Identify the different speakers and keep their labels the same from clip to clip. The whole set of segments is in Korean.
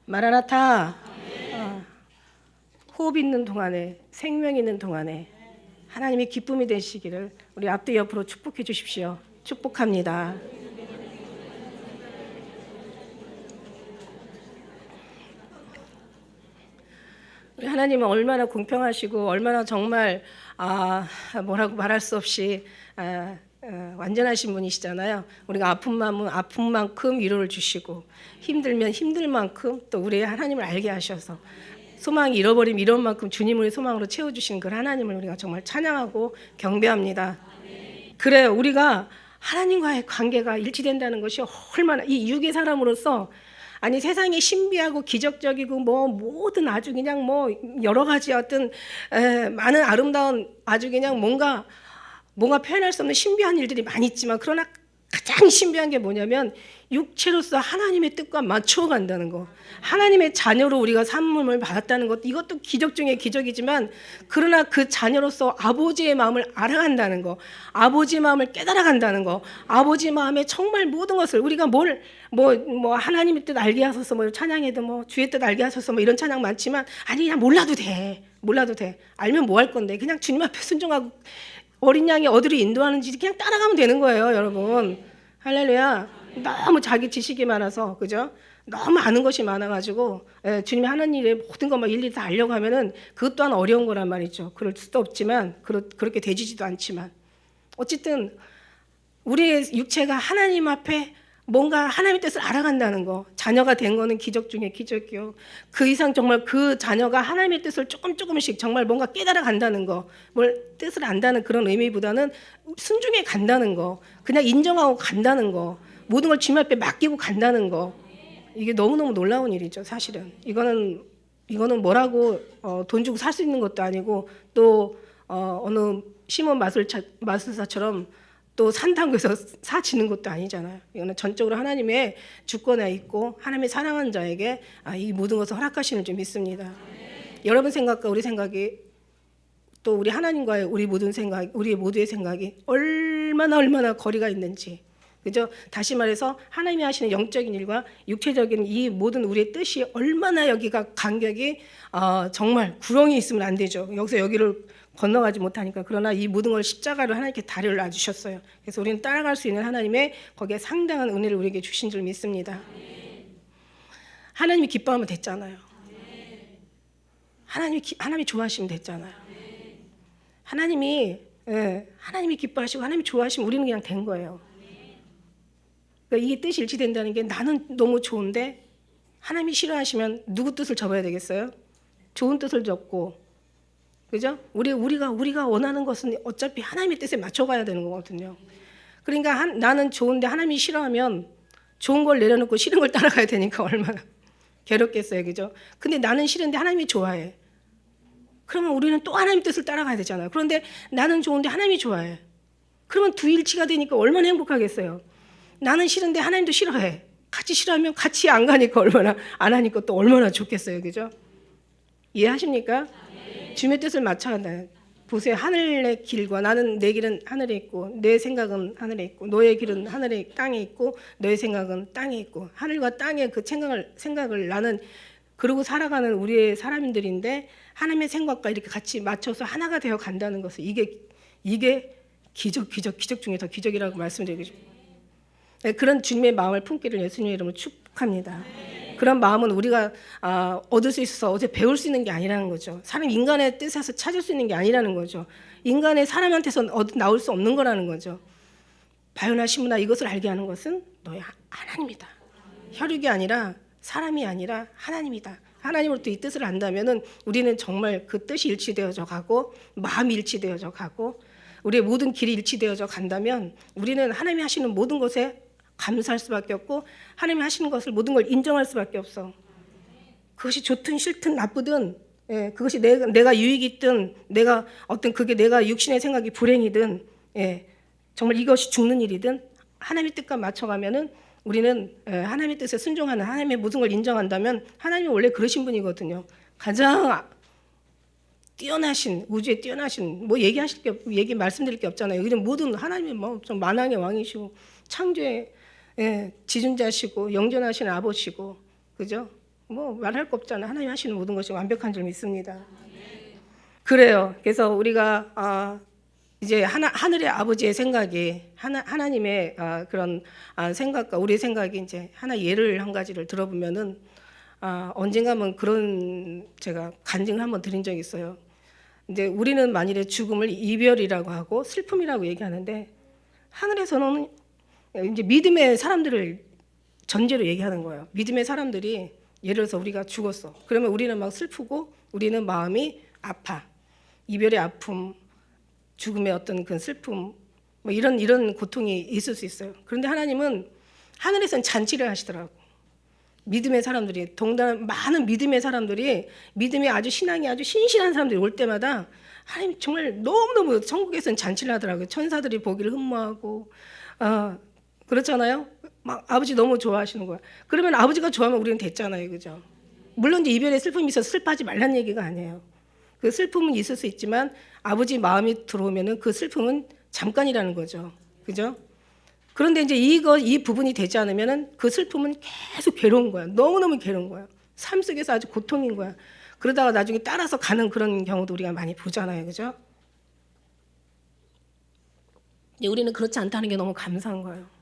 Speaker 1: 마라나타. 호흡 있는 동안에, 생명 있는 동안에 하나님의 기쁨이 되시기를 우리 앞뒤 옆으로 축복해 주십시오. 축복합니다. 우리 하나님은 얼마나 공평하시고 얼마나 정말 뭐라고 말할 수 없이 완전하신 분이시잖아요. 우리가 아픈 마음은 아픈 만큼 위로를 주시고 힘들면 힘들 만큼 또 우리의 하나님을 알게 하셔서 소망이 잃어버림 이런 만큼 주님을 소망으로 채워주시는 그 하나님을 우리가 정말 찬양하고 경배합니다. 그래요. 우리가 하나님과의 관계가 일치된다는 것이 얼마나 이 육의 사람으로서 아니 세상이 신비하고 기적적이고 뭐 모든 아주 그냥 뭐 여러 가지 어떤 많은 아름다운 아주 그냥 뭔가 표현할 수 없는 신비한 일들이 많이 있지만 그러나 가장 신비한 게 뭐냐면 육체로서 하나님의 뜻과 맞춰 간다는 거. 하나님의 자녀로 우리가 삶을 받았다는 것. 이것도 기적 중에 기적이지만 그러나 그 자녀로서 아버지의 마음을 알아간다는 거. 아버지의 마음을 깨달아 간다는 거. 아버지의 마음에 정말 모든 것을 우리가 하나님의 뜻 알게 하소서 뭐 찬양해도 뭐 주의 뜻 알게 하소서 뭐 이런 찬양 많지만 아니 그냥 몰라도 돼. 알면 뭐 할 건데 그냥 주님 앞에 순종하고 어린 양이 어디로 인도하는지 그냥 따라가면 되는 거예요, 여러분. 할렐루야. 너무 자기 지식이 많아서, 그죠? 너무 아는 것이 많아가지고 주님이 하는 일에 모든 것만 일일이 다 알려고 하면은 그것 또한 어려운 거란 말이죠. 그럴 수도 없지만 그렇게 되지도 않지만 어쨌든 우리의 육체가 하나님 앞에 뭔가 하나님의 뜻을 알아간다는 거, 자녀가 된 거는 기적 중에 기적이요. 그 이상 정말 그 자녀가 하나님의 뜻을 조금씩 정말 뭔가 깨달아 간다는 거, 뭘 뜻을 안다는 그런 의미보다는 순종해 간다는 거, 그냥 인정하고 간다는 거, 모든 걸 주님 앞에 맡기고 간다는 거, 이게 너무너무 놀라운 일이죠, 사실은. 이거는 뭐라고 돈 주고 살 수 있는 것도 아니고 또 어느 시몬 마술사처럼 또 산다고 해서 사지는 것도 아니잖아요. 이거는 전적으로 하나님의 주권에 있고 하나님의 사랑하는 자에게 이 모든 것을 허락하시는 줄 믿습니다. 여러분 생각과 우리 생각이 또 우리 하나님과의 우리 모두의 생각이 얼마나 거리가 있는지, 그죠? 다시 말해서 하나님이 하시는 영적인 일과 육체적인 이 모든 우리의 뜻이 얼마나 여기가 간격이 정말 구렁이 있으면 안 되죠. 여기를 건너가지 못하니까. 그러나 이 모든 걸 십자가로 하나님께 다리를 놔주셨어요. 그래서 우리는 따라갈 수 있는 하나님의 거기에 상당한 은혜를 우리에게 주신 줄 믿습니다. 하나님이 기뻐하면 됐잖아요. 하나님이 좋아하시면 됐잖아요. 하나님이 기뻐하시고 하나님이 좋아하시면 우리는 그냥 된 거예요. 그러니까 이게 뜻이 일치된다는 게 나는 너무 좋은데 하나님이 싫어하시면 누구 뜻을 접어야 되겠어요? 좋은 뜻을 접고, 그죠? 우리가 원하는 것은 어차피 하나님의 뜻에 맞춰가야 되는 거거든요. 그러니까 나는 좋은데 하나님이 싫어하면 좋은 걸 내려놓고 싫은 걸 따라가야 되니까 얼마나 괴롭겠어요, 그죠? 근데 나는 싫은데 하나님이 좋아해. 그러면 우리는 또 하나님 뜻을 따라가야 되잖아요. 그런데 나는 좋은데 하나님이 좋아해. 그러면 두 일치가 되니까 얼마나 행복하겠어요. 나는 싫은데 하나님도 싫어해. 같이 싫어하면 같이 안 가니까 얼마나 안 하니까 또 얼마나 좋겠어요, 그죠? 이해하십니까? 주님의 뜻을 맞춰야 한다. 보세요. 하늘의 길과 내 길은 하늘에 있고 내 생각은 하늘에 있고 너의 길은 땅에 있고 너의 생각은 땅에 있고 하늘과 땅의 그 생각을 나는 그러고 살아가는 우리의 사람들인데 하나님의 생각과 이렇게 같이 맞춰서 하나가 되어 간다는 것을 이게 기적 중에 더 기적이라고 말씀드리고 싶어요. 그런 주님의 마음을 품기를 예수님의 이름으로 축복합니다. 그런 마음은 우리가 얻을 수 있어서 어제 배울 수 있는 게 아니라는 거죠. 인간의 뜻에서 찾을 수 있는 게 아니라는 거죠. 인간의 사람한테서 나올 수 없는 거라는 거죠. 바요나 시므나 이것을 알게 하는 것은 너의 하나님이다. 혈육이 아니라 사람이 아니라 하나님이다. 하나님으로부터 이 뜻을 안다면은 우리는 정말 그 뜻이 일치되어져 가고 마음이 일치되어져 가고 우리의 모든 길이 일치되어져 간다면 우리는 하나님이 하시는 모든 것에 감사할 수밖에 없고 하나님이 하시는 것을 모든 걸 인정할 수밖에 없어. 그것이 좋든 싫든 나쁘든 그것이 내가 유익이 있든 그게 내가 육신의 생각이 불행이든 정말 이것이 죽는 일이든 하나님의 뜻과 맞춰가면은 우리는 하나님의 뜻에 순종하는 하나님의 모든 걸 인정한다면 하나님이 원래 그러신 분이거든요. 가장 뛰어나신 우주에 뛰어나신 말씀드릴 게 없잖아요. 여기는 모든 하나님의 좀 만왕의 왕이시고 창조의 지존자시고 영존하신 아버지시고, 그죠? 뭐 말할 거 없잖아요. 하나님 하시는 모든 것이 완벽한 줄 믿습니다. 그래요. 그래서 우리가 이제 하늘의 아버지의 생각이 하나님의 그런 생각과 우리의 생각이 이제 하나 예를 한 가지를 들어보면은 언젠가면 그런 제가 간증을 한번 드린 적이 있어요. 이제 우리는 만일에 죽음을 이별이라고 하고 슬픔이라고 얘기하는데 하늘에서는 이제 믿음의 사람들을 전제로 얘기하는 거예요. 믿음의 사람들이 예를 들어서 우리가 죽었어. 그러면 우리는 막 슬프고 우리는 마음이 아파. 이별의 아픔, 죽음의 어떤 그 슬픔, 뭐 이런 고통이 있을 수 있어요. 그런데 하나님은 하늘에서는 잔치를 하시더라고. 믿음의 사람들이 동단 많은 믿음의 사람들이 믿음이 아주 신앙이 아주 신실한 사람들이 올 때마다 하나님 정말 너무너무 천국에서는 잔치를 하더라고요. 천사들이 보기를 흠모하고 그렇잖아요. 막 아버지 너무 좋아하시는 거야. 그러면 아버지가 좋아하면 우리는 됐잖아요, 그죠? 물론 이제 이별의 슬픔이 있어서 슬퍼하지 말란 얘기가 아니에요. 그 슬픔은 있을 수 있지만 아버지 마음이 들어오면은 그 슬픔은 잠깐이라는 거죠, 그죠? 그런데 이제 이 부분이 되지 않으면은 그 슬픔은 계속 괴로운 거야. 너무너무 괴로운 거야. 삶 속에서 아주 고통인 거야. 그러다가 나중에 따라서 가는 그런 경우도 우리가 많이 보잖아요, 그죠? 근데 우리는 그렇지 않다는 게 너무 감사한 거예요.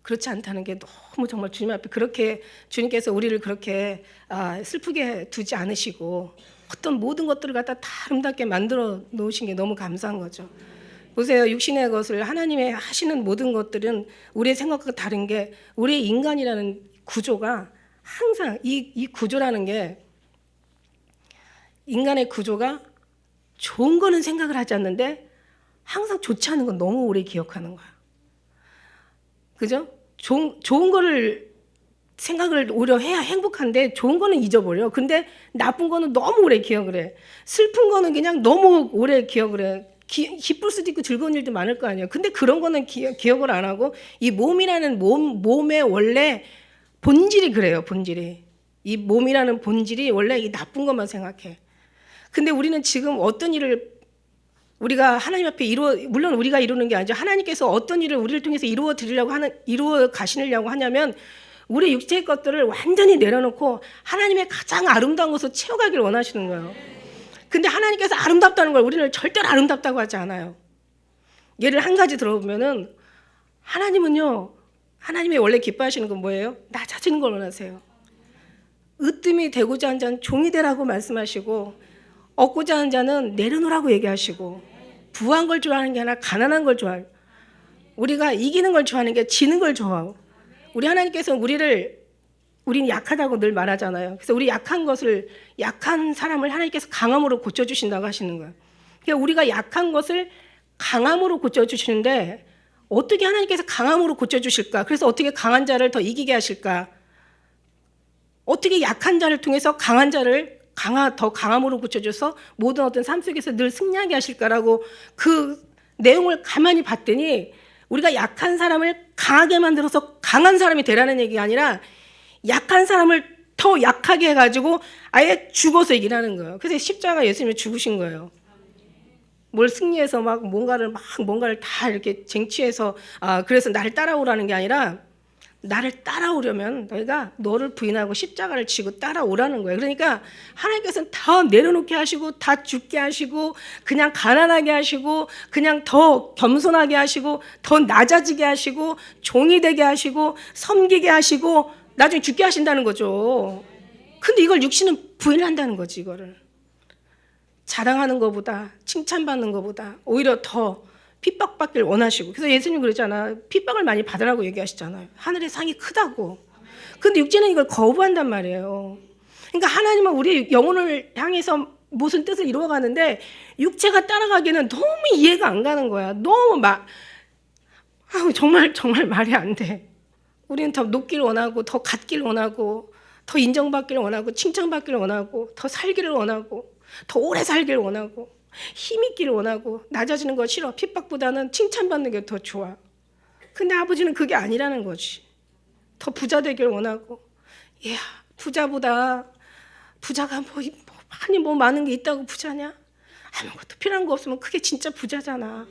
Speaker 1: 그렇지 않다는 게 너무 정말 주님 앞에 그렇게 주님께서 우리를 그렇게 슬프게 두지 않으시고 어떤 모든 것들을 갖다 다 아름답게 만들어 놓으신 게 너무 감사한 거죠. 보세요. 육신의 것을 하나님의 하시는 모든 것들은 우리의 생각과 다른 게 우리의 인간이라는 구조가 항상 이 구조라는 게 인간의 구조가 좋은 거는 생각을 하지 않는데 항상 좋지 않은 건 너무 오래 기억하는 거야. 그죠? 좋은 거를 생각을 오히려 해야 행복한데 좋은 거는 잊어버려. 근데 나쁜 거는 너무 오래 기억을 해. 슬픈 거는 그냥 너무 오래 기억을 해. 기쁠 수도 있고 즐거운 일도 많을 거 아니에요. 근데 그런 거는 기억을 안 하고 이 몸이라는 몸의 원래 본질이 그래요. 본질이. 이 몸이라는 본질이 원래 이 나쁜 것만 생각해. 근데 우리는 지금 어떤 일을 우리가 하나님 앞에 물론 우리가 이루는 게 아니죠. 하나님께서 어떤 일을 우리를 통해서 이루어 가시려고 하냐면 우리 육체의 것들을 완전히 내려놓고 하나님의 가장 아름다운 것을 채워가기를 원하시는 거예요. 근데 하나님께서 아름답다는 걸 우리는 절대로 아름답다고 하지 않아요. 예를 한 가지 들어보면은 하나님은요, 하나님이 원래 기뻐하시는 건 뭐예요? 낮아지는 걸 원하세요. 으뜸이 되고자 하는 자는 종이 되라고 말씀하시고 얻고자 하는 자는 내려놓으라고 얘기하시고 부한 걸 좋아하는 게 아니라 가난한 걸 좋아해요. 우리가 이기는 걸 좋아하는 게 지는 걸 좋아하고 우리 하나님께서 우리는 약하다고 늘 말하잖아요. 그래서 우리 약한 사람을 하나님께서 강함으로 고쳐주신다고 하시는 거예요. 그러니까 우리가 약한 것을 강함으로 고쳐주시는데 어떻게 하나님께서 강함으로 고쳐주실까? 그래서 어떻게 강한 자를 더 이기게 하실까? 어떻게 약한 자를 통해서 강한 자를 더 강함으로 고쳐줘서 모든 어떤 삶 속에서 늘 승리하게 하실까라고 그 내용을 가만히 봤더니 우리가 약한 사람을 강하게 만들어서 강한 사람이 되라는 얘기가 아니라 약한 사람을 더 약하게 해가지고 아예 죽어서 이기라는 거예요. 그래서 십자가 예수님이 죽으신 거예요. 뭘 승리해서 뭔가를 다 이렇게 쟁취해서 그래서 나를 따라오라는 게 아니라 나를 따라오려면 너희가 너를 부인하고 십자가를 지고 따라오라는 거예요. 그러니까 하나님께서는 다 내려놓게 하시고 다 죽게 하시고 그냥 가난하게 하시고 그냥 더 겸손하게 하시고 더 낮아지게 하시고 종이 되게 하시고 섬기게 하시고 나중에 죽게 하신다는 거죠. 근데 이걸 육신은 부인한다는 거지. 이거를 자랑하는 것보다 칭찬받는 것보다 오히려 더 핍박받길 원하시고 그래서 예수님 그러잖아. 핍박을 많이 받으라고 얘기하시잖아요. 하늘의 상이 크다고. 근데 육체는 이걸 거부한단 말이에요. 그러니까 하나님은 우리의 영혼을 향해서 무슨 뜻을 이루어가는데 육체가 따라가기에는 너무 이해가 안 가는 거야. 너무 정말 말이 안 돼. 우리는 더 높기를 원하고 더 갖기를 원하고 더 인정받기를 원하고 칭찬받기를 원하고 더 살기를 원하고 더 오래 살기를 원하고 힘있기를 원하고 낮아지는 거 싫어. 핍박보다는 칭찬받는 게 더 좋아. 근데 아버지는 그게 아니라는 거지. 더 부자 되기를 원하고 부자가 많은 게 있다고 부자냐? 아무것도 필요한 거 없으면 그게 진짜 부자잖아.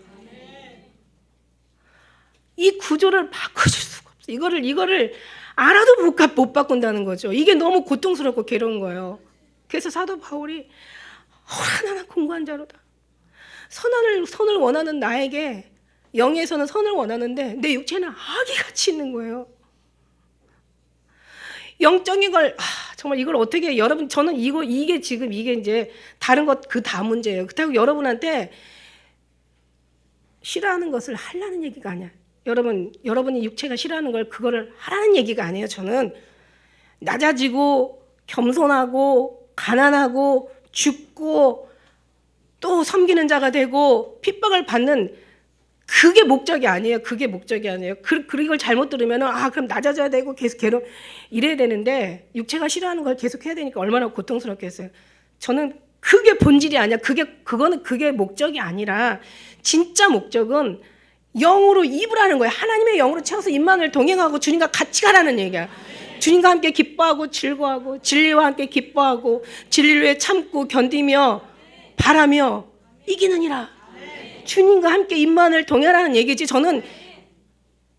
Speaker 1: 이 구조를 바꿔줄 수가 없어. 이거를 알아도 못 바꾼다는 거죠. 이게 너무 고통스럽고 괴로운 거예요. 그래서 사도 바울이 하나는 공고한 자로다. 선을 원하는 나에게 영에서는 선을 원하는데 내 육체는 악이같이 있는 거예요. 영적인 걸 정말 이걸 어떻게 여러분 저는 이게 지금 이게 이제 다른 것 그 다 문제예요. 그렇다고 여러분한테 싫어하는 것을 하라는 얘기가 아니야. 여러분이 육체가 싫어하는 걸 그거를 하라는 얘기가 아니에요. 저는 낮아지고 겸손하고 가난하고 죽고 또 섬기는 자가 되고 핍박을 받는 그게 목적이 아니에요. 그게 목적이 아니에요. 그걸 잘못 들으면은 그럼 낮아져야 되고 계속 이래야 되는데 육체가 싫어하는 걸 계속 해야 되니까 얼마나 고통스럽겠어요. 저는 그게 본질이 아니야. 그게 목적이 아니라 진짜 목적은 영으로 입으라는 거예요. 하나님의 영으로 채워서 입만을 동행하고 주님과 같이 가라는 얘기야. 주님과 함께 기뻐하고 즐거워하고 진리와 함께 기뻐하고 진리를 위해 참고 견디며 바라며 이기느니라. 주님과 함께 입만을 동행하라는 얘기지. 저는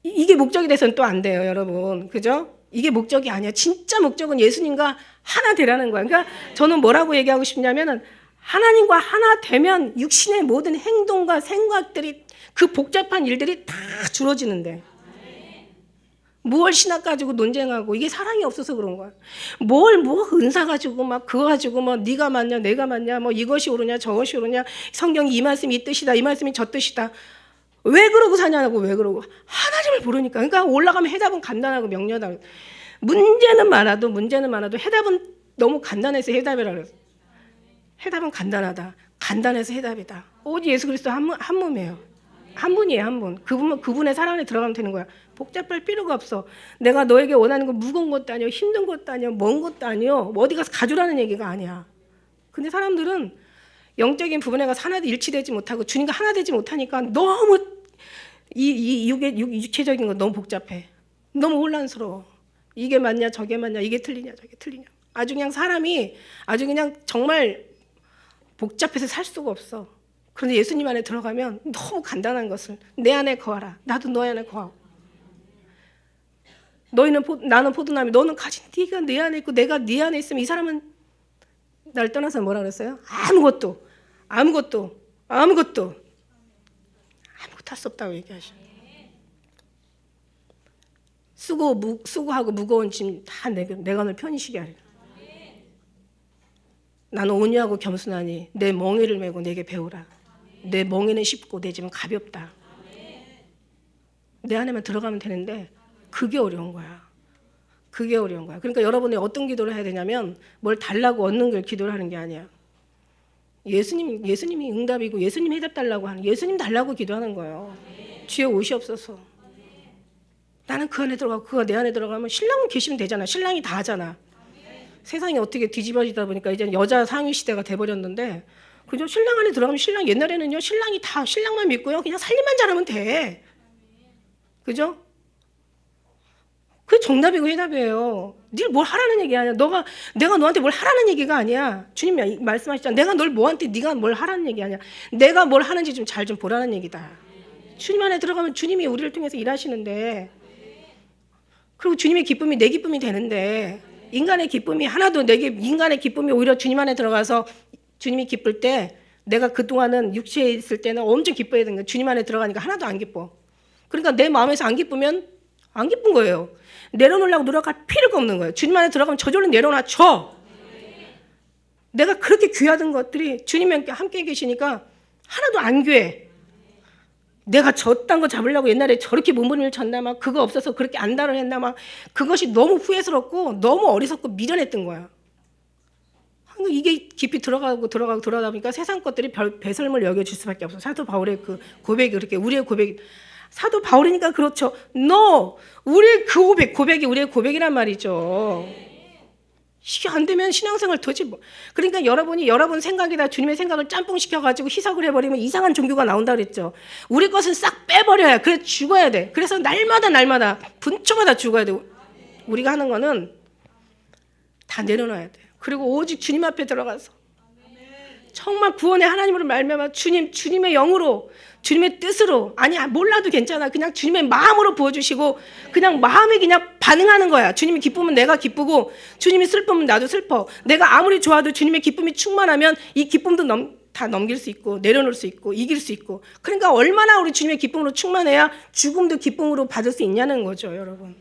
Speaker 1: 이게 목적이 돼서는 또 안 돼요, 여러분. 그죠? 이게 목적이 아니야. 진짜 목적은 예수님과 하나 되라는 거야. 그러니까 저는 뭐라고 얘기하고 싶냐면은 하나님과 하나 되면 육신의 모든 행동과 생각들이 그 복잡한 일들이 다 줄어지는데 뭘 신학 가지고 논쟁하고 이게 사랑이 없어서 그런 거야. 뭐 은사 가지고 막 그거 가지고 뭐 네가 맞냐 내가 맞냐 뭐 이것이 옳으냐 저것이 옳으냐 성경이 이 말씀이 이 뜻이다 이 말씀이 저 뜻이다. 왜 그러고 사냐고. 왜 그러고 하나님을 모르니까. 그러니까 올라가면 해답은 간단하고 명료하다. 문제는 많아도 해답은 너무 간단해서 해답이라 그래서 해답은 간단하다. 간단해서 해답이다. 오직 예수 그리스도 한 몸이에요. 한 분이에요. 한 분. 그분의 사랑 안에 들어가면 되는 거야. 복잡할 필요가 없어. 내가 너에게 원하는 거 무거운 것도 아니요 힘든 것도 아니요 먼 것도 아니요 어디 가서 가져라는 얘기가 아니야. 근데 사람들은 영적인 부분에 가서 하나도 일치되지 못하고 주님과 하나 되지 못하니까 너무 이 육체적인 거 너무 복잡해. 너무 혼란스러워. 이게 맞냐 저게 맞냐 이게 틀리냐 저게 틀리냐. 아주 그냥 사람이 아주 그냥 정말 복잡해서 살 수가 없어. 그런데 예수님 안에 들어가면 너무 간단한 것을 내 안에 거하라. 나도 너희 안에 거하고. 나는 포도나무 너는 가진 네가 내 안에 있고 내가 네 안에 있으면 이 사람은 날 떠나서 뭐라 그랬어요? 아무것도 할 수 없다고 얘기하셔. 수고하고 무거운 짐 다 내가 널 편히 쉬게 하리라. 나는 온유하고 겸손하니 내 멍에를 메고 내게 배우라. 내 멍에는 쉽고 내 짐은 가볍다. 내 안에만 들어가면 되는데 그게 어려운 거야. 그러니까 여러분이 어떤 기도를 해야 되냐면 뭘 달라고 얻는 걸 기도를 하는 게 아니야. 예수님이 응답이고 예수님 해답 달라고 하는 예수님 달라고 기도하는 거예요. 주여 오시옵소서. 나는 그 안에 들어가고 그가 내 안에 들어가면 신랑은 계시면 되잖아. 신랑이 다 하잖아. 세상이 어떻게 뒤집어지다 보니까 이제 여자 상위 시대가 돼버렸는데 그죠? 신랑 안에 들어가면 신랑 옛날에는요 신랑이 다 신랑만 믿고요 그냥 살림만 잘하면 돼. 그죠? 그게 정답이고 해답이에요. 네 뭘 하라는 얘기 아니야. 내가 너한테 뭘 하라는 얘기가 아니야. 주님이 말씀하시잖아. 내가 널 뭐한테 네가 뭘 하라는 얘기 아니야. 내가 뭘 하는지 좀 잘 좀 보라는 얘기다. 주님 안에 들어가면 주님이 우리를 통해서 일하시는데 그리고 주님의 기쁨이 내 기쁨이 되는데 인간의 기쁨이 하나도 인간의 기쁨이 오히려 주님 안에 들어가서 주님이 기쁠 때 내가 그동안은 육체에 있을 때는 엄청 기뻐야 되는 거야. 주님 안에 들어가니까 하나도 안 기뻐. 그러니까 내 마음에서 안 기쁘면 안 기쁜 거예요. 내려놓으려고 노력할 필요가 없는 거예요. 주님 안에 들어가면 저절로 내려놔줘. 내가 그렇게 귀하던 것들이 주님과 함께 계시니까 하나도 안 귀해. 내가 저딴 거 잡으려고 옛날에 저렇게 몸부림을 쳤나 막 그거 없어서 그렇게 안달을 했나 막 그것이 너무 후회스럽고 너무 어리석고 미련했던 거야. 이게 깊이 들어가다 보니까 세상 것들이 배설물 여겨질 수밖에 없어. 사도 바울의 그 고백이 그렇게 우리의 고백이 사도 바울이니까 그렇죠. 우리의 그 고백이 우리의 고백이란 말이죠. 이게 안 되면 신앙생활 도대체 뭐. 그러니까 여러분 생각이다 주님의 생각을 짬뽕 시켜가지고 희석을 해버리면 이상한 종교가 나온다 그랬죠. 우리 것은 싹 빼버려야 그래 죽어야 돼. 그래서 날마다 분초마다 죽어야 돼. 우리가 하는 거는 다 내려놔야 돼. 그리고 오직 주님 앞에 들어가서 정말 구원의 하나님으로 말미암아 주님의 영으로, 주님의 뜻으로, 아니 몰라도 괜찮아. 그냥 주님의 마음으로 부어주시고 그냥 마음이 그냥 반응하는 거야. 주님이 기쁘면 내가 기쁘고 주님이 슬프면 나도 슬퍼. 내가 아무리 좋아도 주님의 기쁨이 충만하면 이 기쁨도 다 넘길 수 있고 내려놓을 수 있고 이길 수 있고. 그러니까 얼마나 우리 주님의 기쁨으로 충만해야 죽음도 기쁨으로 받을 수 있냐는 거죠, 여러분.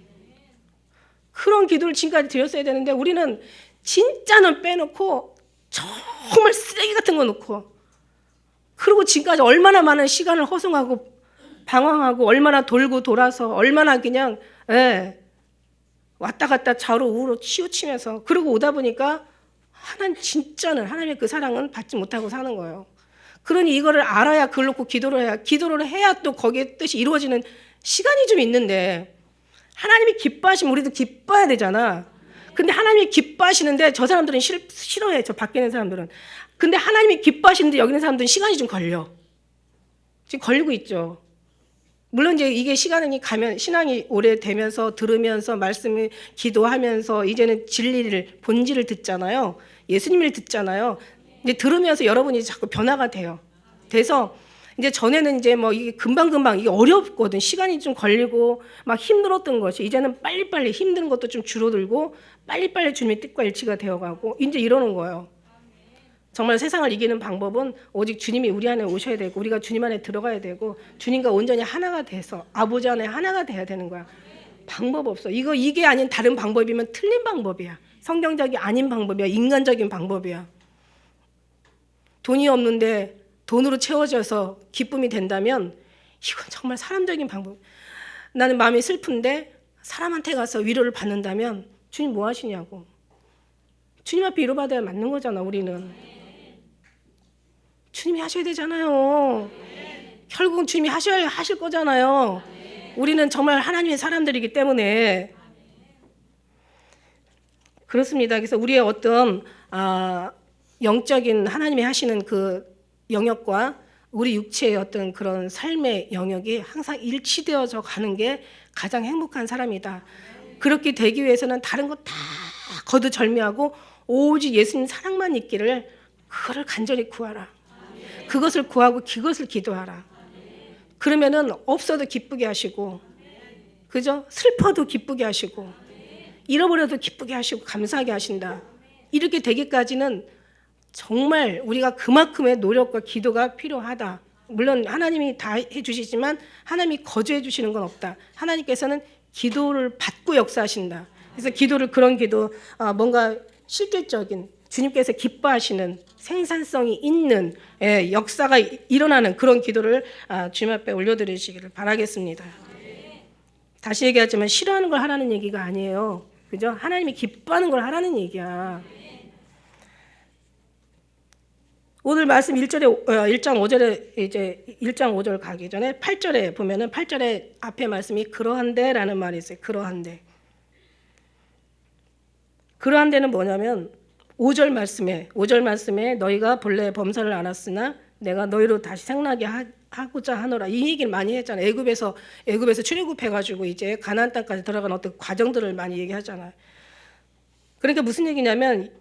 Speaker 1: 그런 기도를 지금까지 드렸어야 되는데 우리는 진짜는 빼놓고 정말 쓰레기 같은 거 놓고, 그리고 지금까지 얼마나 많은 시간을 허송하고 방황하고 얼마나 돌고 돌아서 얼마나 그냥 왔다 갔다 좌우로 우로 치우치면서 그러고 오다 보니까 진짜는 하나님의 그 사랑은 받지 못하고 사는 거예요. 그러니 이거를 알아야 그걸 놓고 기도를 해야 또 거기에 뜻이 이루어지는 시간이 좀 있는데, 하나님이 기뻐하시면 우리도 기뻐해야 되잖아. 근데 하나님이 기뻐하시는데 저 사람들은 싫어해. 저 밖에 있는 사람들은. 근데 하나님이 기뻐하시는데 여기 있는 사람들은 시간이 좀 걸려. 지금 걸리고 있죠. 물론 이제 이게 시간이 가면 신앙이 오래되면서 들으면서 말씀을 기도하면서 이제는 진리를 본질을 듣잖아요. 예수님을 듣잖아요. 이제 들으면서 여러분이 자꾸 변화가 돼요. 돼서 이제 전에는 이제 뭐 이게 금방금방 이게 어렵거든. 시간이 좀 걸리고 막 힘들었던 것이 이제는 빨리빨리 힘든 것도 좀 줄어들고 빨리빨리 주님의 뜻과 일치가 되어가고 이제 이러는 거예요. 정말 세상을 이기는 방법은 오직 주님이 우리 안에 오셔야 되고 우리가 주님 안에 들어가야 되고 주님과 온전히 하나가 돼서 아버지 안에 하나가 돼야 되는 거야. 방법 없어. 이게 아닌 다른 방법이면 틀린 방법이야. 성경적이 아닌 방법이야. 인간적인 방법이야. 돈이 없는데 돈으로 채워져서 기쁨이 된다면 이건 정말 사람적인 방법. 나는 마음이 슬픈데 사람한테 가서 위로를 받는다면 주님 뭐 하시냐고. 주님 앞에 위로받아야 맞는 거잖아. 우리는 주님이 하셔야 되잖아요. 결국은 주님이 하실 거잖아요. 우리는 정말 하나님의 사람들이기 때문에 그렇습니다. 그래서 우리의 어떤 영적인 하나님이 하시는 그 영역과 우리 육체의 어떤 그런 삶의 영역이 항상 일치되어져 가는 게 가장 행복한 사람이다. 그렇게 되기 위해서는 다른 거 다 거두절미하고 오직 예수님 사랑만 있기를, 그거를 간절히 구하라. 그것을 구하고 그것을 기도하라. 그러면은 없어도 기쁘게 하시고, 그죠? 슬퍼도 기쁘게 하시고, 잃어버려도 기쁘게 하시고 감사하게 하신다. 이렇게 되기까지는 정말 우리가 그만큼의 노력과 기도가 필요하다. 물론 하나님이 다 해주시지만 하나님이 거저해 주시는 건 없다. 하나님께서는 기도를 받고 역사하신다. 그래서 기도를 그런 기도, 뭔가 실질적인 주님께서 기뻐하시는 생산성이 있는 역사가 일어나는 그런 기도를 주님 앞에 올려드리시기를 바라겠습니다. 다시 얘기하지만 싫어하는 걸 하라는 얘기가 아니에요. 그죠? 하나님이 기뻐하는 걸 하라는 얘기야. 오늘 말씀 1장 5절에 이제 1장 5절 가기 전에 8절에 보면은 8절에 앞에 말씀이 그러한데라는 말이 있어요. 그러한데는 뭐냐면 5절 말씀에 너희가 본래 범사를 알았으나 내가 너희로 다시 생나게 하고자 하노라. 이 얘기를 많이 했잖아요. 애굽에서 출애굽해가지고 이제 가나안 땅까지 들어간 어떤 과정들을 많이 얘기하잖아요. 그러니까 무슨 얘기냐면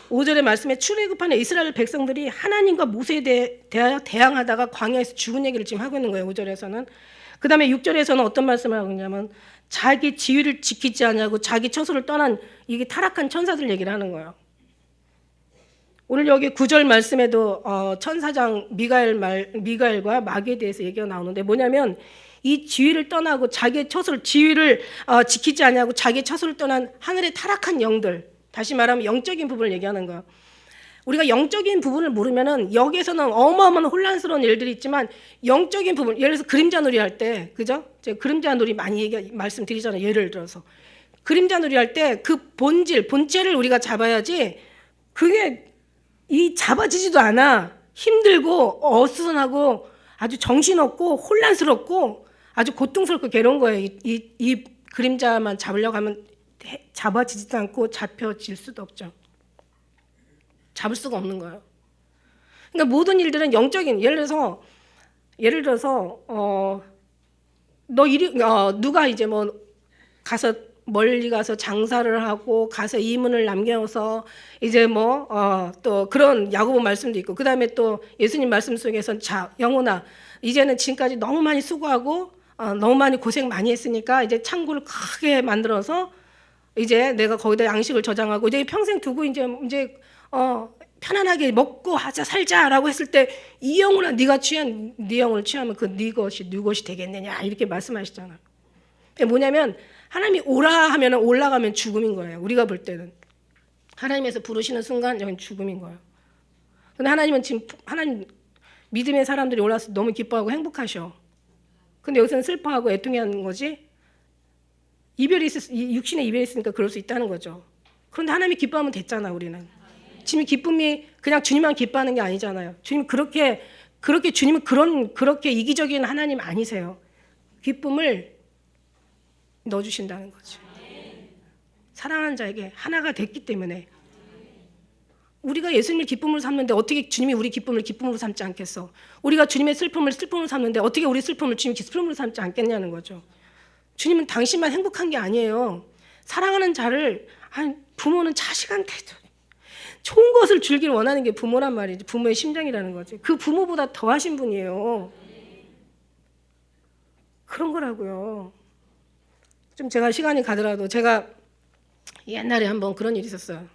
Speaker 1: 5절의 말씀에 출애굽하는 이스라엘 백성들이 하나님과 모세에 대하여 대항하다가 광야에서 죽은 얘기를 지금 하고 있는 거예요. 5절에서는. 그 다음에 6절에서는 어떤 말씀을 하고 있냐면 자기 지위를 지키지 않냐고 자기 처소를 떠난 이게 타락한 천사들 얘기를 하는 거예요. 오늘 여기 9절 말씀에도 천사장 미가엘과 마귀에 대해서 얘기가 나오는데 뭐냐면 이 지위를 떠나고 자기의 처소를 지위를 지키지 않냐고 자기의 처소를 떠난 하늘의 타락한 영들, 다시 말하면 영적인 부분을 얘기하는 거예요. 우리가 영적인 부분을 모르면은 여기에서는 어마어마한 혼란스러운 일들이 있지만 영적인 부분, 예를 들어서 그림자 놀이 할 때, 그죠? 제가 그림자 놀이 많이 말씀드리잖아요. 예를 들어서 그림자 놀이 할 때 그 본체를 우리가 잡아야지. 그게 잡아지지도 않아. 힘들고 어수선하고 아주 정신없고 혼란스럽고 아주 고통스럽고 괴로운 거예요. 이 그림자만 잡으려고 하면 잡아지지도 않고 잡혀질 수도 없죠. 잡을 수가 없는 거예요. 그러니까 모든 일들은 영적인, 예를 들어서 누가 이제 뭐 가서 멀리 가서 장사를 하고 가서 이문을 남겨서 이제 또 그런 야고보 말씀도 있고, 그다음에 또 예수님 말씀 속에서 자 영혼아 이제는 지금까지 너무 많이 수고하고 너무 많이 고생 많이 했으니까 이제 창고를 크게 만들어서 이제 내가 거기다 양식을 저장하고 이제 평생 두고 이제 편안하게 먹고 하자 살자라고 했을 때 이 영혼아 네가 취한 네 영혼을 취하면 그 네 것이 누 것이 되겠느냐 이렇게 말씀하시잖아. 그게 뭐냐면 하나님이 오라 하면 올라가면 죽음인 거예요. 우리가 볼 때는 하나님에서 부르시는 순간 여긴 죽음인 거예요. 근데 하나님은 지금 하나님 믿음의 사람들이 올라서 너무 기뻐하고 행복하셔. 근데 여기서는 슬퍼하고 애통해하는 거지. 육신의 이별이 있으니까 그럴 수 있다는 거죠. 그런데 하나님이 기뻐하면 됐잖아. 우리는 지금 기쁨이 그냥 주님만 기뻐하는 게 아니잖아요. 주님 그렇게 주님은 그렇게 이기적인 하나님 아니세요. 기쁨을 넣어주신다는 거죠. 사랑하는 자에게 하나가 됐기 때문에 우리가 예수님을 기쁨으로 삼는데 어떻게 주님이 우리 기쁨을 기쁨으로 삼지 않겠어? 우리가 주님의 슬픔을 슬픔으로 삼는데 어떻게 우리 슬픔을 주님 슬픔으로 삼지 않겠냐는 거죠. 주님은 당신만 행복한 게 아니에요. 사랑하는 자를 부모는 자식한테도 좋은 것을 주길 원하는 게 부모란 말이지. 부모의 심정이라는 거지. 그 부모보다 더하신 분이에요. 그런 거라고요. 좀 제가 시간이 가더라도 제가 옛날에 한번 그런 일이 있었어요.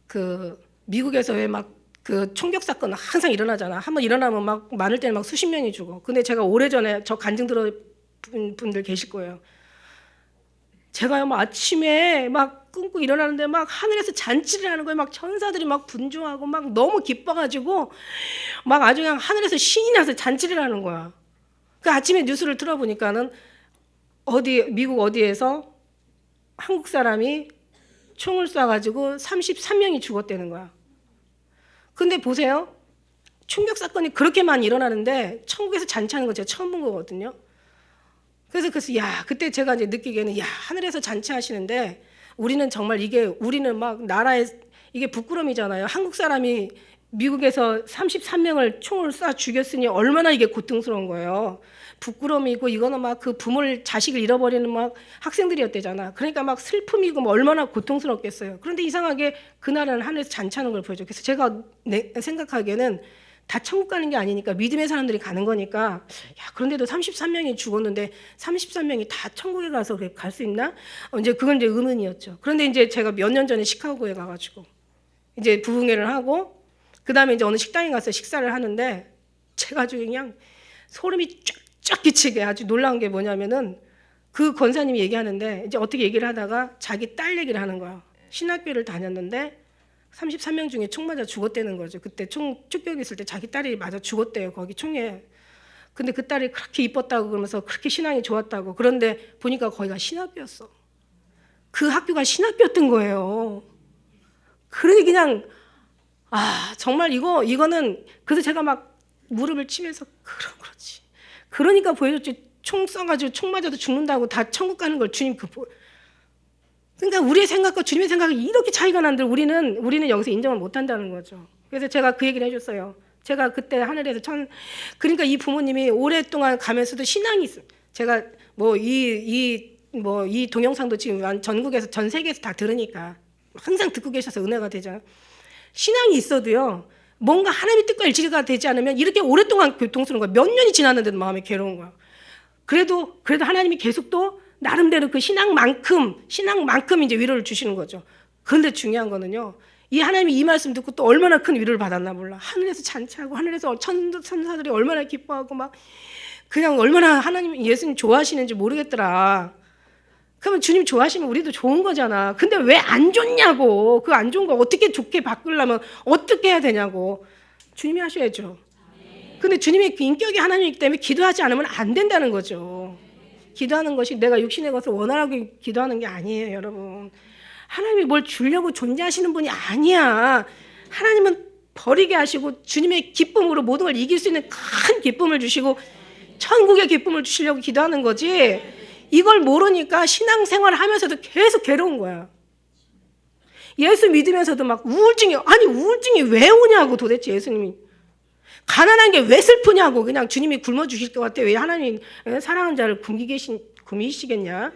Speaker 1: 그 미국에서 왜 막 그 총격 사건 항상 일어나잖아. 한번 일어나면 막 많을 때는 막 수십 명이 죽어. 근데 제가 오래전에 저 간증 들어 분들 계실 거예요. 제가요 막 아침에 막 끊고 일어나는데 막 하늘에서 잔치를 하는 거예요. 막 천사들이 막 분주하고 막 너무 기뻐가지고 막 아주 그냥 하늘에서 신이 나서 잔치를 하는 거야. 그 아침에 뉴스를 들어보니까는 미국 어디에서 한국 사람이 총을 쏴가지고 33명이 죽었다는 거야. 근데 보세요. 총격 사건이 그렇게 많이 일어나는데 천국에서 잔치하는 거 제가 처음 본 거거든요. 그래서 그때 제가 이제 느끼기에는 하늘에서 잔치하시는데 우리는 정말 우리는 막 나라에 이게 부끄러움이잖아요. 한국 사람이 미국에서 33명을 총을 쏴 죽였으니 얼마나 이게 고통스러운 거예요. 부끄러움이고 이거는 막 그 부모를 자식을 잃어버리는 막 학생들이었대잖아. 그러니까 막 슬픔이고 뭐 얼마나 고통스럽겠어요. 그런데 이상하게 그날은 하늘에서 잔치하는 걸 보여줘. 그래서 제가 생각하기에는 다 천국 가는 게 아니니까 믿음의 사람들이 가는 거니까 그런데도 33명이 죽었는데 33명이 다 천국에 가서 갈 수 있나? 이제 그건 이제 의문이었죠. 그런데 이제 제가 몇 년 전에 시카고에 가가지고 이제 부흥회를 하고 그 다음에 이제 어느 식당에 가서 식사를 하는데 제가 아주 그냥 소름이 쫙쫙 끼치게 아주 놀라운 게 뭐냐면은 그 권사님이 얘기하는데 이제 어떻게 얘기를 하다가 자기 딸 얘기를 하는 거야. 신학교를 다녔는데 33명 중에 총 맞아 죽었다는 거죠. 그때 총격이 있을 때 자기 딸이 맞아 죽었대요. 거기 총에. 근데 그 딸이 그렇게 이뻤다고 그러면서 그렇게 신앙이 좋았다고. 그런데 보니까 거기가 신학교였어. 그 학교가 신학교였던 거예요. 그러니 그냥 정말 이거는 그래서 제가 막 무릎을 치면서 그렇지. 그러니까 보여줬지. 총 쏴가지고 총 맞아도 죽는다고 다 천국 가는 걸 주님 그러니까 우리의 생각과 주님의 생각이 이렇게 차이가 난들 우리는 여기서 인정을 못 한다는 거죠. 그래서 제가 그 얘기를 해줬어요. 제가 그때 하늘에서 그러니까 이 부모님이 오랫동안 가면서도 신앙이 있어요. 제가 이 동영상도 지금 전국에서 전 세계에서 다 들으니까 항상 듣고 계셔서 은혜가 되잖아요. 신앙이 있어도요. 뭔가 하나님의 뜻과 일치가 되지 않으면 이렇게 오랫동안 고통스러운 거야. 몇 년이 지났는데도 마음이 괴로운 거야. 그래도 하나님이 계속 또 나름대로 그 신앙만큼 이제 위로를 주시는 거죠. 그런데 중요한 거는요. 이 하나님이 이 말씀 듣고 또 얼마나 큰 위로를 받았나 몰라. 하늘에서 잔치하고 하늘에서 천사들이 얼마나 기뻐하고 막 그냥 얼마나 하나님 예수님 좋아하시는지 모르겠더라. 그러면 주님 좋아하시면 우리도 좋은 거잖아. 근데 왜 안 좋냐고. 그 안 좋은 거 어떻게 좋게 바꾸려면 어떻게 해야 되냐고. 주님이 하셔야죠. 근데 주님의 인격이 하나님이기 때문에 기도하지 않으면 안 된다는 거죠. 기도하는 것이 내가 육신의 것을 원활하게 기도하는 게 아니에요, 여러분. 하나님이 뭘 주려고 존재하시는 분이 아니야. 하나님은 버리게 하시고 주님의 기쁨으로 모든 걸 이길 수 있는 큰 기쁨을 주시고 천국의 기쁨을 주시려고 기도하는 거지. 이걸 모르니까 신앙생활을 하면서도 계속 괴로운 거야. 예수 믿으면서도 막 우울증이 왜 오냐고 도대체 예수님이. 가난한 게 왜 슬프냐고. 그냥 주님이 굶어 주실 것 같아. 왜 하나님 사랑하는 자를 굶기시겠냐.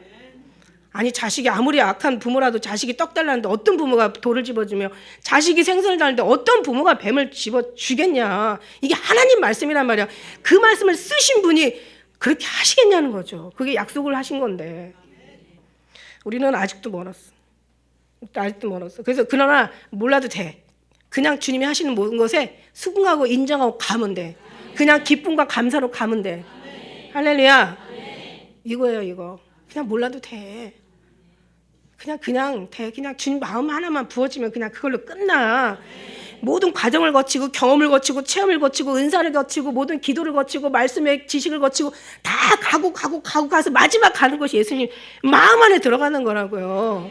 Speaker 1: 아니 자식이 아무리 악한 부모라도 자식이 떡 달라는데 어떤 부모가 돌을 집어주며 자식이 생선을 달는데 어떤 부모가 뱀을 집어주겠냐. 이게 하나님 말씀이란 말이야. 그 말씀을 쓰신 분이 그렇게 하시겠냐는 거죠. 그게 약속을 하신 건데 우리는 아직도 멀었어. 아직도 멀었어. 그래서 그러나 몰라도 돼. 그냥 주님이 하시는 모든 것에 수긍하고 인정하고 가면 돼. 그냥 기쁨과 감사로 가면 돼. 할렐루야. 이거예요 이거. 그냥 몰라도 돼. 그냥 돼. 그냥 주님 마음 하나만 부어지면 그냥 그걸로 끝나. 모든 과정을 거치고 경험을 거치고 체험을 거치고 은사를 거치고 모든 기도를 거치고 말씀의 지식을 거치고 다 가고 가서 마지막 가는 것이 예수님 마음 안에 들어가는 거라고요.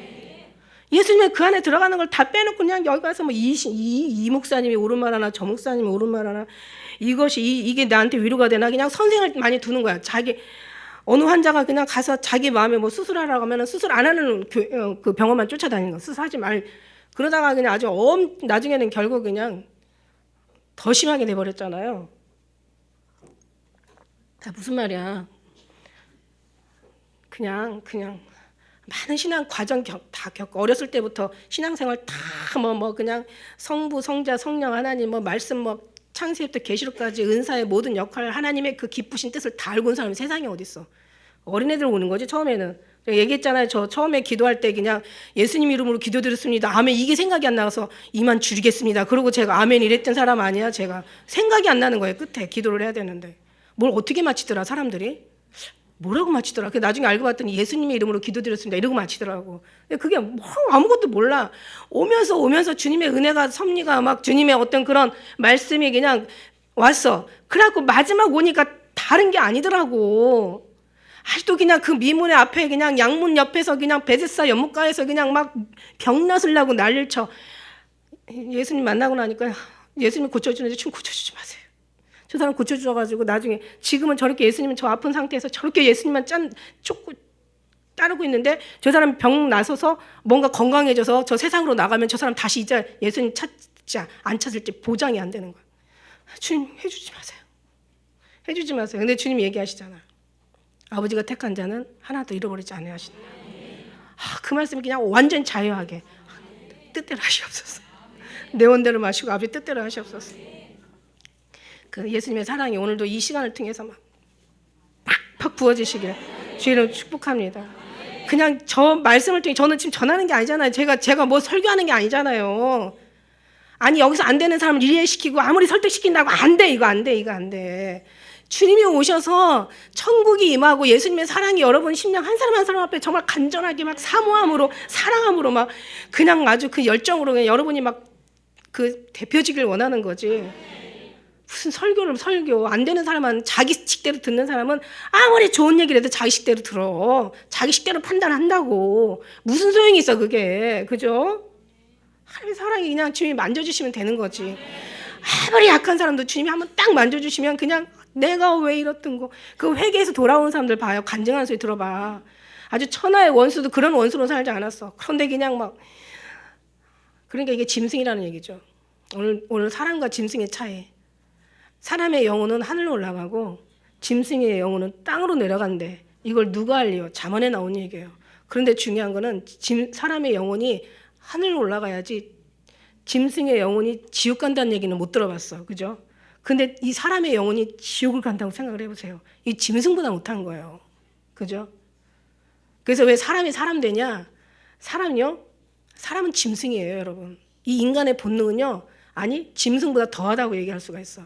Speaker 1: 예수님은 그 안에 들어가는 걸 다 빼놓고 그냥 여기 가서 뭐 이 목사님이 옳은 말 하나 저 목사님이 옳은 말 하나 이게 나한테 위로가 되나 그냥 선생을 많이 두는 거야. 자기 어느 환자가 그냥 가서 자기 마음에 뭐 수술하라고 하면 수술 안 하는 그 병원만 쫓아다니는 거. 수술하지 말. 그러다가 그냥 아주 나중에는 결국 그냥 더 심하게 돼버렸잖아요. 다 무슨 말이야. 그냥 많은 신앙 과정 다 겪고 어렸을 때부터 신앙생활 다 뭐 그냥 성부 성자 성령 하나님 뭐 말씀 뭐 창세기부터 계시록까지 은사의 모든 역할 하나님의 그 기쁘신 뜻을 다 알고 온 사람이 세상에 어디 있어. 어린애들 오는 거지 처음에는. 얘기했잖아요. 저 처음에 기도할 때 그냥 예수님 이름으로 기도드렸습니다. 아멘 이게 생각이 안 나서 이만 줄이겠습니다. 그러고 제가 아멘 이랬던 사람 아니야. 제가 생각이 안 나는 거예요. 끝에 기도를 해야 되는데 뭘 어떻게 마치더라 사람들이. 뭐라고 마치더라. 나중에 알고 봤더니 예수님의 이름으로 기도드렸습니다. 이러고 마치더라고. 그게 뭐 아무것도 몰라. 오면서 주님의 은혜가 섭리가 막 주님의 어떤 그런 말씀이 그냥 왔어. 그래갖고 마지막 오니까 다른 게 아니더라고. 아직도 그냥 그 미문의 앞에 그냥 양문 옆에서 그냥 베데스다 연못가에서 그냥 막 병낫을 나고 난리를 쳐. 예수님 만나고 나니까 예수님 고쳐주는데 좀 고쳐주지 마세요. 저 사람 고쳐주셔가지고 나중에 지금은 저렇게 예수님은 저 아픈 상태에서 저렇게 예수님만 쫓고 따르고 있는데 저 사람 병 나서서 뭔가 건강해져서 저 세상으로 나가면 저 사람 다시 이제 예수님 찾지 안 찾을지 보장이 안 되는 거야. 주님 해주지 마세요. 해주지 마세요. 근데 주님 얘기하시잖아. 아버지가 택한 자는 하나도 잃어버리지 않아야 하신다. 그 말씀이 그냥 완전 자유하게 뜻대로 하시옵소서. 내 원대로 마시고 아버지 뜻대로 하시옵소서. 그 예수님의 사랑이 오늘도 이 시간을 통해서 막 팍팍 부어지시길 주의로 축복합니다. 그냥 저 말씀을 통해 저는 지금 전하는 게 아니잖아요. 제가 뭐 설교하는 게 아니잖아요. 아니 여기서 안 되는 사람을 이해시키고 아무리 설득시킨다고 안 돼. 이거 안 돼. 주님이 오셔서 천국이 임하고 예수님의 사랑이 여러분 심령 한 사람 한 사람 앞에 정말 간절하게 막 사모함으로 사랑함으로 막 그냥 아주 그 열정으로 그냥 여러분이 막 그 대표지길 원하는 거지. 무슨 설교 안 되는 사람은 자기 식대로 듣는 사람은 아무리 좋은 얘기를 해도 자기 식대로 들어. 자기 식대로 판단한다고. 무슨 소용이 있어 그게. 그죠? 하나님의 사랑이 그냥 주님이 만져주시면 되는 거지. 아무리 약한 사람도 주님이 한번 딱 만져주시면 그냥 내가 왜 이렇던 거. 그 회개에서 돌아오는 사람들 봐요. 간증하는 소리 들어봐. 아주 천하의 원수도 그런 원수로 살지 않았어. 그런데 그냥 막 그러니까 이게 짐승이라는 얘기죠. 오늘 사람과 짐승의 차이. 사람의 영혼은 하늘로 올라가고 짐승의 영혼은 땅으로 내려간대. 이걸 누가 알리요? 잠언에 나온 얘기예요. 그런데 중요한 거는 사람의 영혼이 하늘로 올라가야지 짐승의 영혼이 지옥 간다는 얘기는 못 들어봤어. 그죠? 근데 이 사람의 영혼이 지옥을 간다고 생각을 해보세요. 이 짐승보다 못한 거예요. 그죠? 그래서 왜 사람이 사람 되냐? 사람은 짐승이에요, 여러분. 이 인간의 본능은요, 아니, 짐승보다 더하다고 얘기할 수가 있어.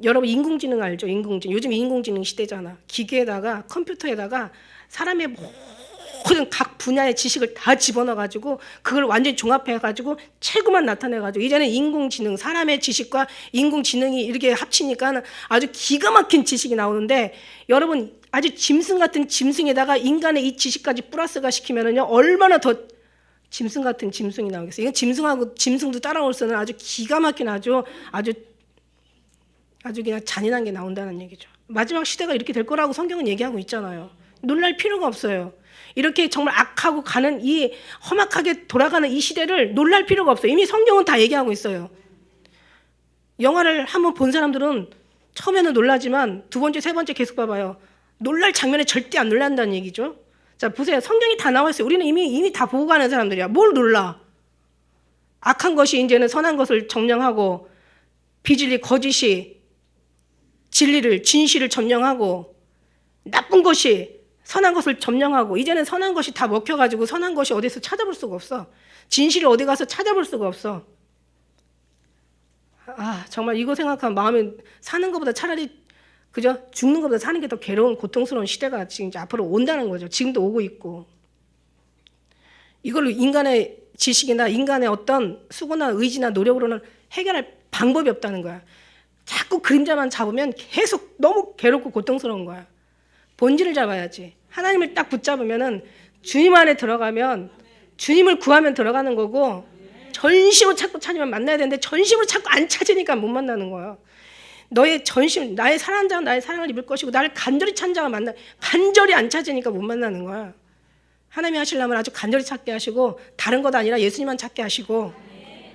Speaker 1: 여러분, 인공지능 알죠? 인공지능. 요즘 인공지능 시대잖아. 기계에다가, 컴퓨터에다가 사람의 모든 각 분야의 지식을 다 집어넣어가지고, 그걸 완전히 종합해가지고, 최고만 나타내가지고, 이제는 인공지능, 사람의 지식과 인공지능이 이렇게 합치니까 아주 기가 막힌 지식이 나오는데, 여러분, 아주 짐승 같은 짐승에다가 인간의 이 지식까지 플러스가 시키면은요, 얼마나 더 짐승 같은 짐승이 나오겠어요. 이건 짐승하고 짐승도 따라올 수는 아주 기가 막힌 아주 그냥 잔인한 게 나온다는 얘기죠. 마지막 시대가 이렇게 될 거라고 성경은 얘기하고 있잖아요. 놀랄 필요가 없어요. 이렇게 정말 악하고 가는 이 험악하게 돌아가는 이 시대를 놀랄 필요가 없어요. 이미 성경은 다 얘기하고 있어요. 영화를 한번 본 사람들은 처음에는 놀라지만 두 번째, 세 번째 계속 봐봐요. 놀랄 장면에 절대 안 놀란다는 얘기죠. 자, 보세요. 성경이 다 나와 있어요. 우리는 이미 다 보고 가는 사람들이야. 뭘 놀라? 악한 것이 이제는 선한 것을 점령하고, 비진리 거짓이 진리를, 진실을 점령하고, 나쁜 것이 선한 것을 점령하고, 이제는 선한 것이 다 먹혀가지고 선한 것이 어디서 찾아볼 수가 없어. 진실을 어디 가서 찾아볼 수가 없어. 정말 이거 생각하면 마음이 사는 것보다 차라리 그죠? 죽는 것보다 사는 게 더 괴로운 고통스러운 시대가 지금 이제 앞으로 온다는 거죠. 지금도 오고 있고. 이걸로 인간의 지식이나 인간의 어떤 수고나 의지나 노력으로는 해결할 방법이 없다는 거야. 자꾸 그림자만 잡으면 계속 너무 괴롭고 고통스러운 거야. 본질을 잡아야지. 하나님을 딱 붙잡으면은 주님 안에 들어가면 주님을 구하면 들어가는 거고, 전심으로 찾고 찾으면 만나야 되는데 전심으로 찾고 안 찾으니까 못 만나는 거예요. 너의 전심, 나의 사랑하는 자가 나의 사랑을 입을 것이고, 나를 간절히 찾는 자가 간절히 안 찾으니까 못 만나는 거야. 하나님이 하시려면 아주 간절히 찾게 하시고, 다른 것 아니라 예수님만 찾게 하시고,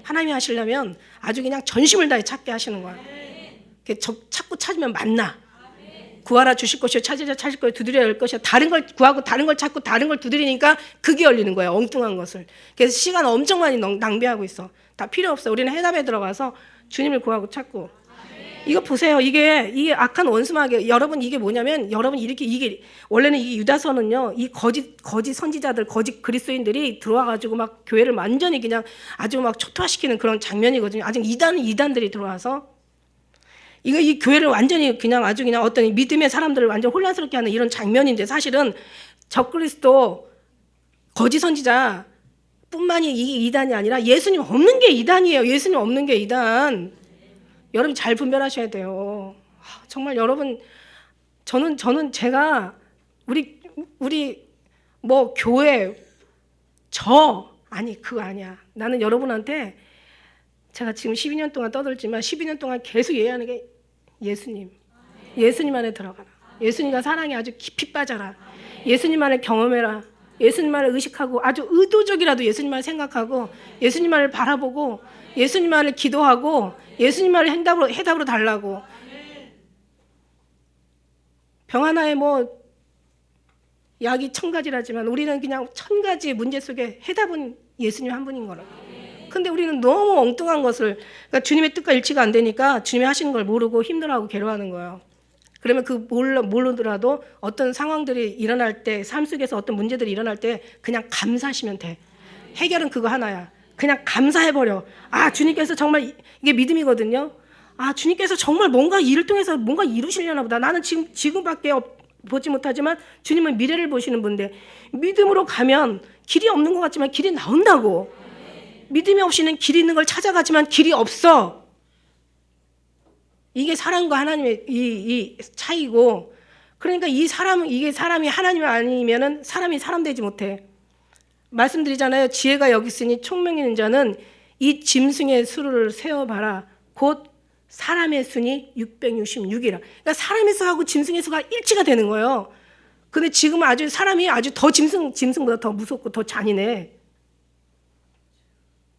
Speaker 1: 하나님이 하시려면 아주 그냥 전심을 다해 찾게 하시는 거야. 찾고 찾으면 만나. 구하라 주실 것이요, 찾으라 찾을 것이요, 두드려야 열 것이요. 다른 걸 구하고 다른 걸 찾고 다른 걸 두드리니까 그게 열리는 거야. 엉뚱한 것을. 그래서 시간 엄청 많이 낭비하고 있어. 다 필요 없어. 우리는 해답에 들어가서 주님을 구하고 찾고. 이거 보세요. 이게 악한 원수마귀. 여러분, 이게 뭐냐면, 여러분 이게 원래는 이 유다서는요, 이 거짓 선지자들, 거짓 그리스도인들이 들어와가지고 막 교회를 완전히 그냥 아주 막 초토화시키는 그런 장면이거든요. 아직 이단들이 들어와서. 이 교회를 완전히 그냥 아주 그냥 어떤 믿음의 사람들을 완전 혼란스럽게 하는 이런 장면인데, 사실은 적그리스도 거짓 선지자 뿐만이 이게 이단이 아니라 예수님 없는 게 이단이에요. 예수님 없는 게 이단. 여러분 잘 분별하셔야 돼요. 정말 여러분, 저는 제가 우리 뭐 교회 아니 그거 아니야. 나는 여러분한테 제가 지금 12년 동안 떠들지만 12년 동안 계속 얘기하는 게 예수님. 예수님 안에 들어가라. 예수님과 사랑에 아주 깊이 빠져라. 예수님 안에 경험해라. 예수님만을 의식하고 아주 의도적이라도 예수님만을 생각하고 예수님만을 바라보고 예수님만을 기도하고 예수님만을 해답으로 달라고. 병 하나에 뭐 약이 1000가지라지만 우리는 그냥 1000가지의 문제 속에 해답은 예수님 한 분인 거라고. 근데 우리는 너무 엉뚱한 것을, 그러니까 주님의 뜻과 일치가 안 되니까 주님이 하시는 걸 모르고 힘들어하고 괴로워하는 거예요. 그러면 모르더라도 어떤 상황들이 일어날 때, 삶 속에서 어떤 문제들이 일어날 때 그냥 감사하시면 돼. 해결은 그거 하나야. 그냥 감사해버려. 주님께서 정말, 이게 믿음이거든요. 주님께서 정말 뭔가 일을 통해서 뭔가 이루시려나 보다. 나는 지금밖에 보지 못하지만 주님은 미래를 보시는 분인데, 믿음으로 가면 길이 없는 것 같지만 길이 나온다고. 믿음이 없이는 길이 있는 걸 찾아가지만 길이 없어. 이게 사람과 하나님의 이 차이고, 그러니까 이게 사람이 하나님 아니면은 사람이 사람 되지 못해. 말씀드리잖아요. 지혜가 여기 있으니 총명 있는 자는 이 짐승의 수를 세어봐라. 곧 사람의 수니 666이라. 그러니까 사람의 수하고 짐승의 수가 일치가 되는 거예요. 근데 지금은 사람이 아주 더 짐승보다 더 무섭고 더 잔인해.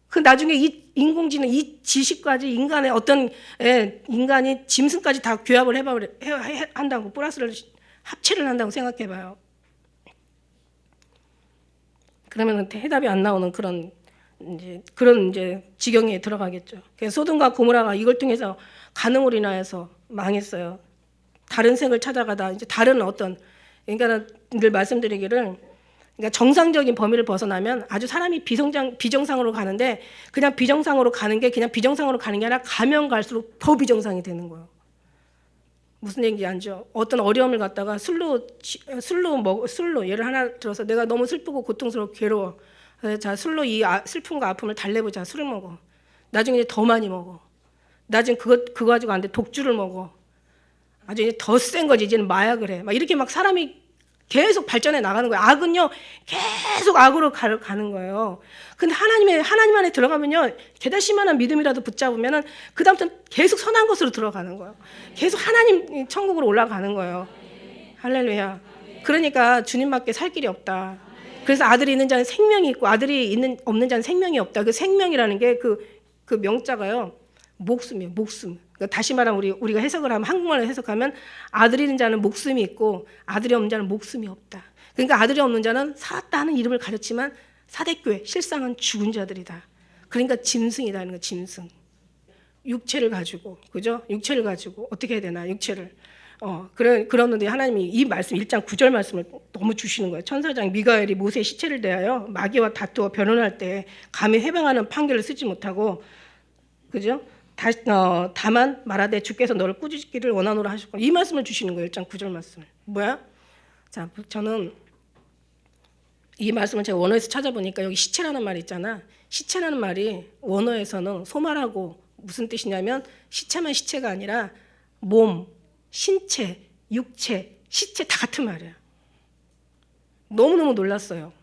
Speaker 1: 그 나중에 이 인공지능, 이 지식까지 인간이 짐승까지 다 규합을 한다고, 플러스를 합체를 한다고 생각해봐요. 그러면 해답이 안 나오는 그런 지경에 들어가겠죠. 그래서 소돔과 고모라가 이걸 통해서 간음으로 인하여서 망했어요. 다른 색을 찾아가다 이제 다른 그러니까 늘 말씀드리기를, 그러니까 정상적인 범위를 벗어나면 아주 사람이 비정상으로 가는데, 그냥 비정상으로 가는 게 아니라 가면 갈수록 더 비정상이 되는 거예요. 무슨 얘기인지 알죠? 어떤 어려움을 갖다가 술로 예를 하나 들어서, 내가 너무 슬프고 고통스럽고 괴로워. 자, 술로 이 슬픔과 아픔을 달래보자. 술을 먹어. 나중에 더 많이 먹어. 나중에 그거 가지고 안 돼. 독주를 먹어. 아주 이제 더 센 거지. 이제는 마약을 해. 막 이렇게 막 사람이 계속 발전해 나가는 거예요. 악은요, 계속 악으로 가는 거예요. 근데 하나님 안에 들어가면요, 게다시만한 믿음이라도 붙잡으면은 그다음부터는 계속 선한 것으로 들어가는 거예요. 계속 하나님 천국으로 올라가는 거예요. 할렐루야. 그러니까 주님밖에 살 길이 없다. 그래서 아들이 있는 자는 생명이 있고 없는 자는 생명이 없다. 그 생명이라는 게 그 명자가요, 목숨이에요. 목숨. 그러니까 다시 말하면 우리가 해석을 하면, 한국말로 해석하면 아들이 있는 자는 목숨이 있고 아들이 없는 자는 목숨이 없다. 그러니까 아들이 없는 자는 살았다 하는 이름을 가졌지만 사대교회 실상은 죽은 자들이다. 그러니까 짐승이라는 거, 짐승. 육체를 가지고, 그죠? 육체를 가지고 어떻게 해야 되나, 육체를. 그러는데 하나님이 이 말씀 1장 9절 말씀을 너무 주시는 거예요. 천사장 미가엘이 모세의 시체를 대하여 마귀와 다투어 변론할 때 감히 해방하는 판결을 쓰지 못하고, 그죠? 다만 말하되 주께서 너를 꾸짖기를 원하노라 하셨고, 이 말씀을 주시는 거예요. 1장 9절 말씀을. 뭐야? 자, 저는 이 말씀을 제가 원어에서 찾아보니까 여기 시체라는 말이 있잖아. 시체라는 말이 원어에서는 소말하고 무슨 뜻이냐면 시체만 시체가 아니라 몸, 신체, 육체, 시체 다 같은 말이야. 너무너무 놀랐어요.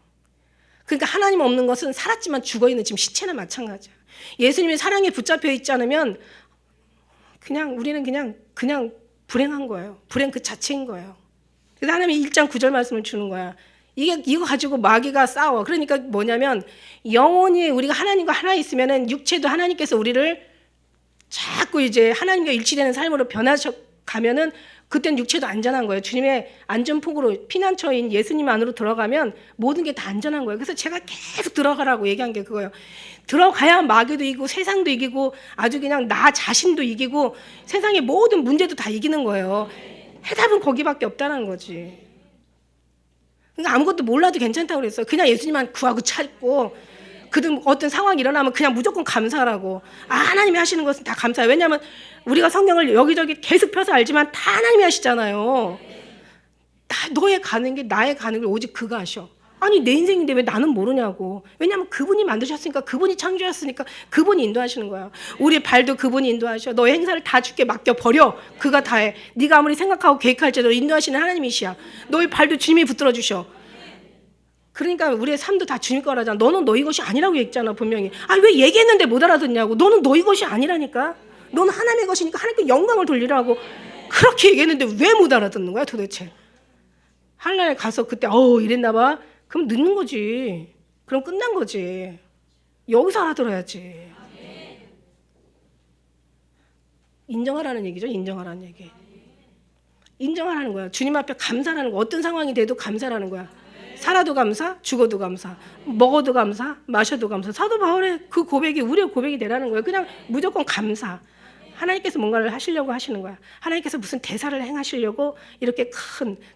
Speaker 1: 그러니까 하나님 없는 것은 살았지만 죽어있는 지금 시체나 마찬가지야. 예수님의 사랑에 붙잡혀 있지 않으면 우리는 그냥 불행한 거예요. 불행 그 자체인 거예요. 그래서 하나님이 1장 9절 말씀을 주는 거야. 이거 가지고 마귀가 싸워. 그러니까 뭐냐면 영원히 우리가 하나님과 하나 있으면은 육체도 하나님께서 우리를 자꾸 이제 하나님과 일치되는 삶으로 변하셔 가면은 그때는 육체도 안전한 거예요. 주님의 안전폭으로 피난처인 예수님 안으로 들어가면 모든 게 다 안전한 거예요. 그래서 제가 계속 들어가라고 얘기한 게 그거예요. 들어가야 마귀도 이기고 세상도 이기고 아주 그냥 나 자신도 이기고 세상의 모든 문제도 다 이기는 거예요. 해답은 거기밖에 없다는 거지. 그러니까 아무것도 몰라도 괜찮다고 그랬어요. 그냥 예수님만 구하고 찾고 그든 어떤 상황이 일어나면 그냥 무조건 감사하라고. 하나님이 하시는 것은 다 감사해요. 왜냐하면 우리가 성경을 여기저기 계속 펴서 알지만 다 하나님이 하시잖아요. 너의 가는 길, 나의 가는 길 오직 그가 하셔. 아니 내 인생인데 왜 나는 모르냐고. 왜냐하면 그분이 만드셨으니까, 그분이 창조하셨으니까 그분이 인도하시는 거야. 우리 발도 그분이 인도하셔. 너의 행사를 다 주께 맡겨버려. 그가 다 해. 네가 아무리 생각하고 계획할지라도 인도하시는 하나님이시야. 너의 발도 주님이 붙들어 주셔. 그러니까 우리의 삶도 다 주님 거라잖아. 너는 너희 것이 아니라고 얘기했잖아 분명히. 왜 얘기했는데 못 알아듣냐고. 너는 너희 것이 아니라니까. 너는 하나님의 것이니까 하나님께 영광을 돌리라고. 그렇게 얘기했는데 왜 못 알아듣는 거야 도대체. 하나님에 가서 그때 이랬나 봐. 그럼 늦는 거지. 그럼 끝난 거지. 여기서 알아들어야지. 인정하라는 얘기죠. 인정하라는 얘기. 인정하라는 거야. 주님 앞에 감사라는 거. 어떤 상황이 돼도 감사라는 거야. 살아도 감사, 죽어도 감사, 먹어도 감사, 마셔도 감사. 사도 바울의 그 고백이 우리의 고백이 되라는 거예요. 그냥 무조건 감사. 하나님께서 뭔가를 하시려고 하시는 거야. 하나님께서 무슨 대사를 행하시려고 이렇게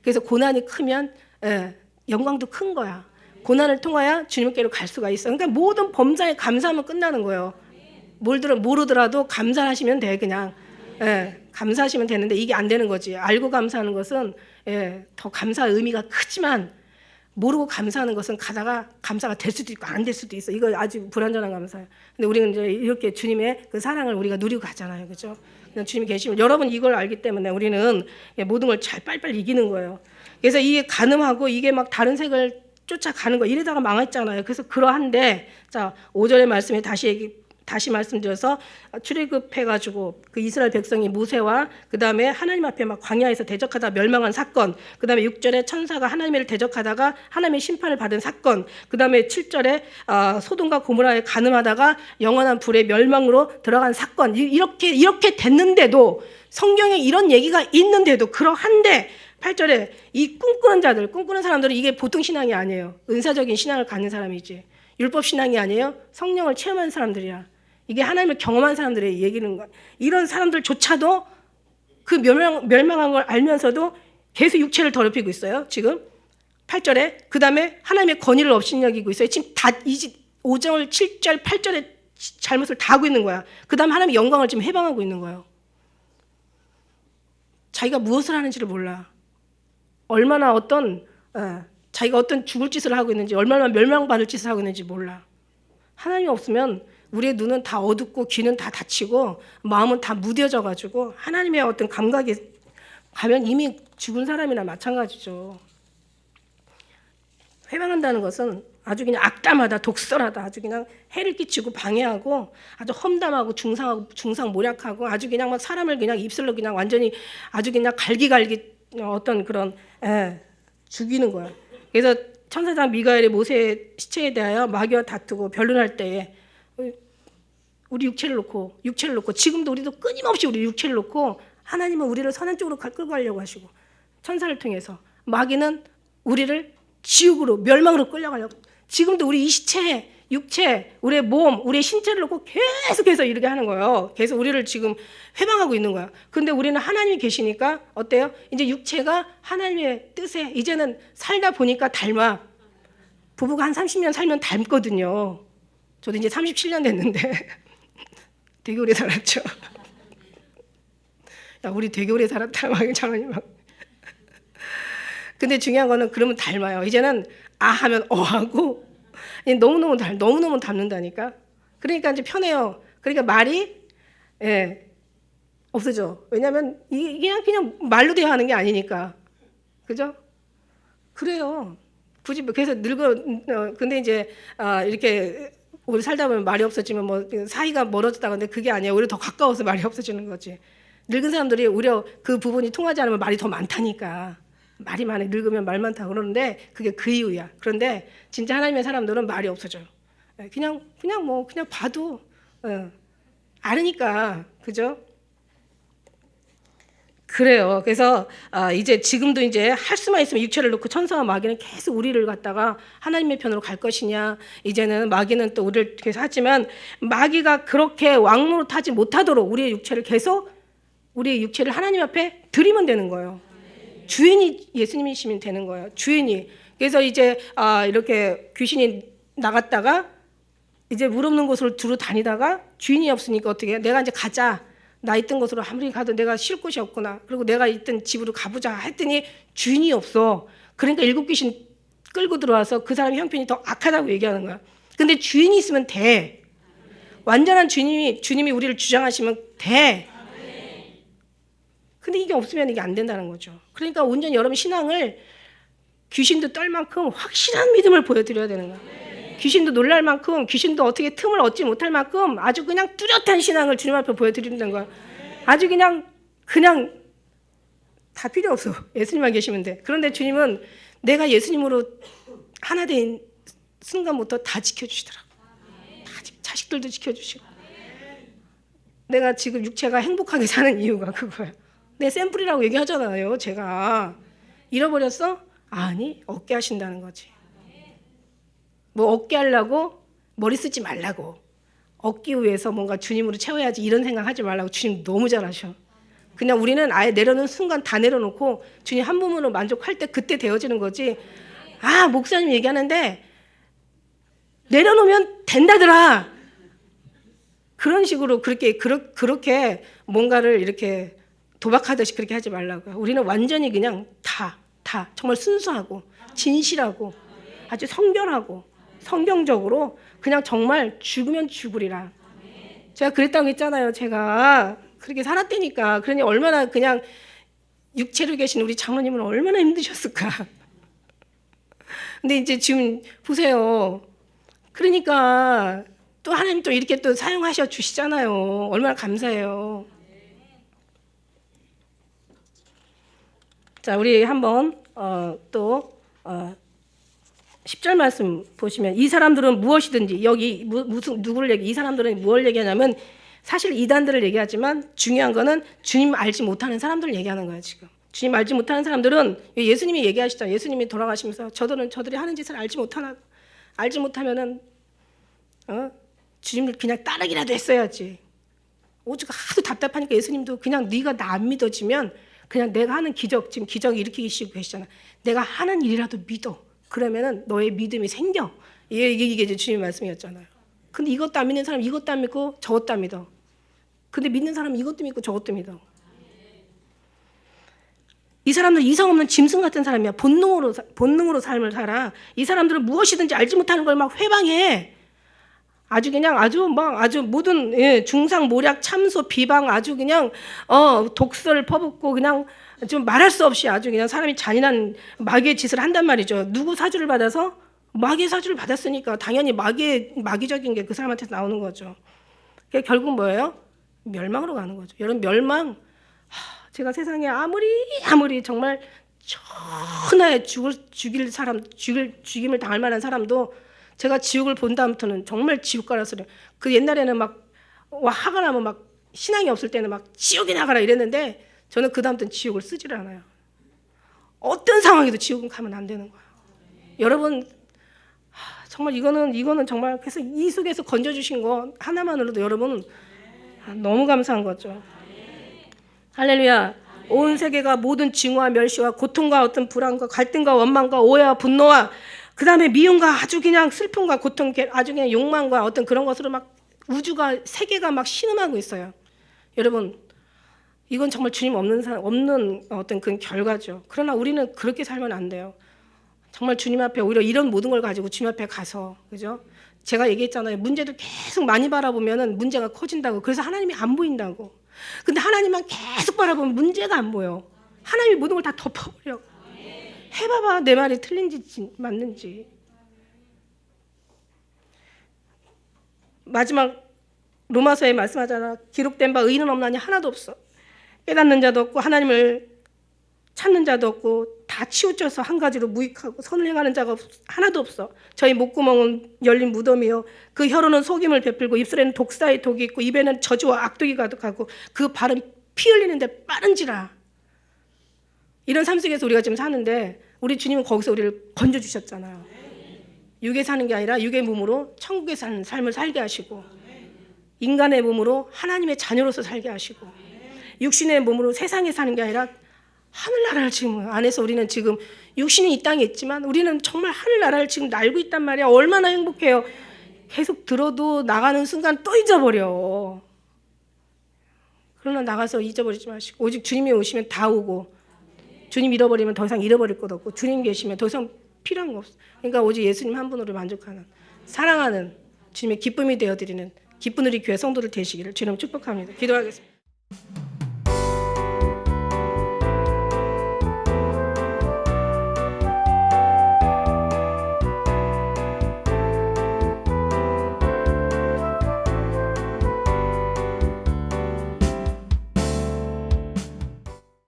Speaker 1: 그래서 고난이 크면 영광도 큰 거야. 고난을 통하여 주님께로 갈 수가 있어. 그러니까 모든 범사에 감사하면 끝나는 거예요. 모르더라도 감사하시면 돼. 그냥 감사하시면 되는데 이게 안 되는 거지. 알고 감사하는 것은 더 감사의 의미가 크지만 모르고 감사하는 것은 가다가 감사가 될 수도 있고 안 될 수도 있어. 이거 아주 불완전한 감사예요. 근데 우리는 이제 이렇게 주님의 그 사랑을 우리가 누리고 가잖아요. 그렇죠? 주님이 계시면 여러분 이걸 알기 때문에 우리는 모든 걸 잘 빨리빨리 이기는 거예요. 그래서 이게 가늠하고 이게 막 다른 색을 쫓아가는 거 이러다가 망했잖아요. 그래서 그러한데 자 5절의 말씀에 다시 말씀드려서 출애굽해가지고 그 이스라엘 백성이 모세와 그 다음에 하나님 앞에 막 광야에서 대적하다 멸망한 사건, 그 다음에 6절에 천사가 하나님을 대적하다가 하나님의 심판을 받은 사건, 그 다음에 7절에 소돔과 고모라에 간음하다가 영원한 불의 멸망으로 들어간 사건, 이렇게 됐는데도 성경에 이런 얘기가 있는데도 그러한데 8절에 이 꿈꾸는 사람들은 이게 보통 신앙이 아니에요. 은사적인 신앙을 갖는 사람이지. 율법 신앙이 아니에요. 성령을 체험한 사람들이야. 이게 하나님을 경험한 사람들의 얘기는 거야. 이런 사람들조차도 그 멸망한 걸 알면서도 계속 육체를 더럽히고 있어요. 지금 8절에 그 다음에 하나님의 권위를 업신여기고 있어요. 지금 다 5절, 7절, 8절에 잘못을 다 하고 있는 거야. 그 다음에 하나님의 영광을 지금 해방하고 있는 거예요. 자기가 무엇을 하는지를 몰라. 얼마나 자기가 어떤 죽을 짓을 하고 있는지, 얼마나 멸망받을 짓을 하고 있는지 몰라. 하나님이 없으면 우리의 눈은 다 어둡고 귀는 다 닫히고 마음은 다 무뎌져 가지고 하나님의 어떤 감각이 가면 이미 죽은 사람이나 마찬가지죠. 회방한다는 것은 아주 그냥 악담하다, 독설하다, 아주 그냥 해를 끼치고 방해하고 아주 험담하고 중상모략하고 아주 그냥 막 사람을 그냥 입술로 그냥 완전히 아주 그냥 갈기갈기 어떤 그런 죽이는 거야. 그래서 천사장 미가엘이 모세의 시체에 대하여 마귀와 다투고 변론할 때에 우리 육체를 놓고 지금도 우리도 끊임없이 우리 육체를 놓고 하나님은 우리를 선한 쪽으로 끌고 가려고 하시고 천사를 통해서 마귀는 우리를 지옥으로, 멸망으로 끌려가려고. 지금도 우리 이 시체, 육체, 우리의 몸, 우리의 신체를 놓고 계속해서 이렇게 하는 거예요. 계속 우리를 지금 회방하고 있는 거야. 근데 우리는 하나님이 계시니까 어때요? 이제 육체가 하나님의 뜻에 이제는 살다 보니까 닮아. 부부가 한 30년 살면 닮거든요. 저도 이제 37년 됐는데 되게 오래 살았죠. 야, 우리 되게 오래 살았다. 막 장모님 막. 근데 중요한 거는 그러면 닮아요. 이제는 아 하면 어 하고 너무너무 닮는다니까. 그러니까 이제 편해요. 그러니까 말이 없어져. 왜냐하면 이게 그냥 말로 대화하는 게 아니니까. 그죠? 그래요. 굳이 그래서 근데 이제 이렇게 우리 살다 보면 말이 없어지면 뭐 사이가 멀어졌다. 근데 그게 아니야. 오히려 더 가까워서 말이 없어지는 거지. 늙은 사람들이 오히려 그 부분이 통하지 않으면 말이 더 많다니까. 말이 많아. 늙으면 말 많다 그러는데 그게 그 이유야. 그런데 진짜 하나님의 사람들은 말이 없어져요. 그냥 봐도 아니까. 그죠? 그래요. 그래서 이제 지금도 이제 할 수만 있으면 육체를 놓고 천사와 마귀는 계속 우리를 갖다가 하나님의 편으로 갈 것이냐. 이제는 마귀는 또 우리를 계속 하지만 마귀가 그렇게 왕노릇하지 못하도록 우리의 육체를 계속 우리의 육체를 하나님 앞에 드리면 되는 거예요. 주인이 예수님이시면 되는 거예요. 주인이. 그래서 이제 이렇게 귀신이 나갔다가 이제 물 없는 곳으로 두루 다니다가 주인이 없으니까 어떻게 해? 내가 이제 가자. 나 있던 곳으로 아무리 가도 내가 쉴 곳이 없구나. 그리고 내가 있던 집으로 가보자 했더니 주인이 없어. 그러니까 7귀신 끌고 들어와서 그 사람의 형편이 더 악하다고 얘기하는 거야. 근데 주인이 있으면 돼. 완전한 주님이 우리를 주장하시면 돼. 근데 이게 없으면 이게 안 된다는 거죠. 그러니까 온전히 여러분 신앙을 귀신도 떨 만큼 확실한 믿음을 보여드려야 되는 거야. 귀신도 놀랄 만큼, 귀신도 어떻게 틈을 얻지 못할 만큼 아주 그냥 뚜렷한 신앙을 주님 앞에 보여드리는 거야. 아주 그냥 다 필요 없어. 예수님만 계시면 돼. 그런데 주님은 내가 예수님으로 하나 된 순간부터 다 지켜주시더라고. 자식들도 지켜주시고. 내가 지금 육체가 행복하게 사는 이유가 그거야. 내 샘플이라고 얘기하잖아요. 제가 잃어버렸어? 아니, 얻게 하신다는 거지. 뭐 얻게 하려고 머리 쓰지 말라고, 얻기 위해서 뭔가 주님으로 채워야지 이런 생각하지 말라고. 주님 너무 잘하셔. 그냥 우리는 아예 내려놓는 순간 다 내려놓고 주님 한 부분으로 만족할 때 그때 되어지는 거지. 목사님 얘기하는데 내려놓으면 된다더라. 그런 식으로 그렇게 뭔가를 이렇게 도박하듯이 그렇게 하지 말라고요. 우리는 완전히 그냥 다 정말 순수하고 진실하고 아주 성결하고 성경적으로 그냥 정말 죽으면 죽으리라. 제가 그랬다고 했잖아요. 제가 그렇게 살았다니까. 그러니 얼마나 그냥 육체로 계신 우리 장로님은 얼마나 힘드셨을까. 근데 이제 지금 보세요. 그러니까 또 하나님 또 이렇게 또 사용하셔 주시잖아요. 얼마나 감사해요. 자, 우리 한번 또 10절 말씀 보시면 이 사람들은 무엇이든지, 여기 무슨 누구를 이 사람들은 무엇을 얘기하냐면 사실 이단들을 얘기하지만 중요한 거는 주님 알지 못하는 사람들을 얘기하는 거예요. 지금 주님 알지 못하는 사람들은 예수님이 얘기하시잖아요. 예수님이 돌아가시면서 저들이 하는 짓을 알지 못하면은 주님을 그냥 따르기라도 했어야지. 오죽 하도 답답하니까 예수님도 그냥 네가 나 안 믿어지면 그냥 내가 하는 기적, 지금 기적 일으키시고 계시잖아. 내가 하는 일이라도 믿어. 그러면은 너의 믿음이 생겨. 이게 이제 주님 말씀이었잖아요. 근데 이것도 안 믿는 사람 이것도 안 믿고 저것도 안 믿어. 근데 믿는 사람 이것도 믿고 저것도 믿어. 이 사람들 이성 없는 짐승 같은 사람이야. 본능으로 삶을 살아. 이 사람들은 무엇이든지 알지 못하는 걸 막 회방해. 아주 모든 중상 모략 참소 비방 아주 그냥 독설을 퍼붓고 그냥 좀 말할 수 없이 아주 그냥 사람이 잔인한 마귀의 짓을 한단 말이죠. 누구 사주를 받아서? 마귀의 사주를 받았으니까 당연히 마귀적인 게 그 사람한테 나오는 거죠. 그게 결국 뭐예요? 멸망으로 가는 거죠. 여러분 멸망. 제가 세상에 아무리 정말 천하에 죽임을 당할 만한 사람도 제가 지옥을 본 다음부터는 정말 지옥 가라서 그 옛날에는 막 화가 나면 막 신앙이 없을 때는 막 지옥에 나가라 이랬는데 저는 그 다음부터는 지옥을 쓰지를 않아요. 어떤 상황에도 지옥은 가면 안 되는 거예요. 여러분 정말 이거는 정말 그래서 이 속에서 건져 주신 거 하나만으로도 여러분 너무 감사한 거죠. 할렐루야. 온 세계가 모든 징후와 멸시와 고통과 어떤 불안과 갈등과 원망과 오해와 분노와 그다음에 미움과 아주 그냥 슬픔과 고통, 아주 그냥 욕망과 어떤 그런 것으로 막 우주가 세계가 막 신음하고 있어요. 여러분 이건 정말 주님 없는 어떤 그 결과죠. 그러나 우리는 그렇게 살면 안 돼요. 정말 주님 앞에 오히려 이런 모든 걸 가지고 주님 앞에 가서, 그죠? 제가 얘기했잖아요. 문제도 계속 많이 바라보면은 문제가 커진다고. 그래서 하나님이 안 보인다고. 근데 하나님만 계속 바라보면 문제가 안 보여. 하나님이 모든 걸 다 덮어버려. 해봐봐 내 말이 틀린지 맞는지. 마지막 로마서에 말씀하잖아. 기록된 바 의인은 없나니 하나도 없어. 깨닫는 자도 없고 하나님을 찾는 자도 없고 다 치우쳐서 한 가지로 무익하고 선을 행하는 자가 하나도 없어. 저희 목구멍은 열린 무덤이요 그 혀로는 속임을 베풀고 입술에는 독사의 독이 있고 입에는 저주와 악독이 가득하고 그 발은 피 흘리는데 빠른지라. 이런 삶 속에서 우리가 지금 사는데 우리 주님은 거기서 우리를 건져주셨잖아요. 육에 사는 게 아니라 육의 몸으로 천국에 사는 삶을 살게 하시고 인간의 몸으로 하나님의 자녀로서 살게 하시고 육신의 몸으로 세상에 사는 게 아니라 하늘나라를 지금 안에서 우리는 지금 육신이 이 땅에 있지만 우리는 정말 하늘나라를 지금 날고 있단 말이야. 얼마나 행복해요. 계속 들어도 나가는 순간 또 잊어버려. 그러나 나가서 잊어버리지 마시고 오직 주님이 오시면 다 오고 주님 잃어버리면 더 이상 잃어버릴 것 없고 주님 계시면 더 이상 필요한 거 없어. 그러니까 오직 예수님 한 분으로 만족하는 사랑하는 주님의 기쁨이 되어드리는 기쁜 우리 교회 성도들 되시기를 주님 축복합니다. 기도하겠습니다.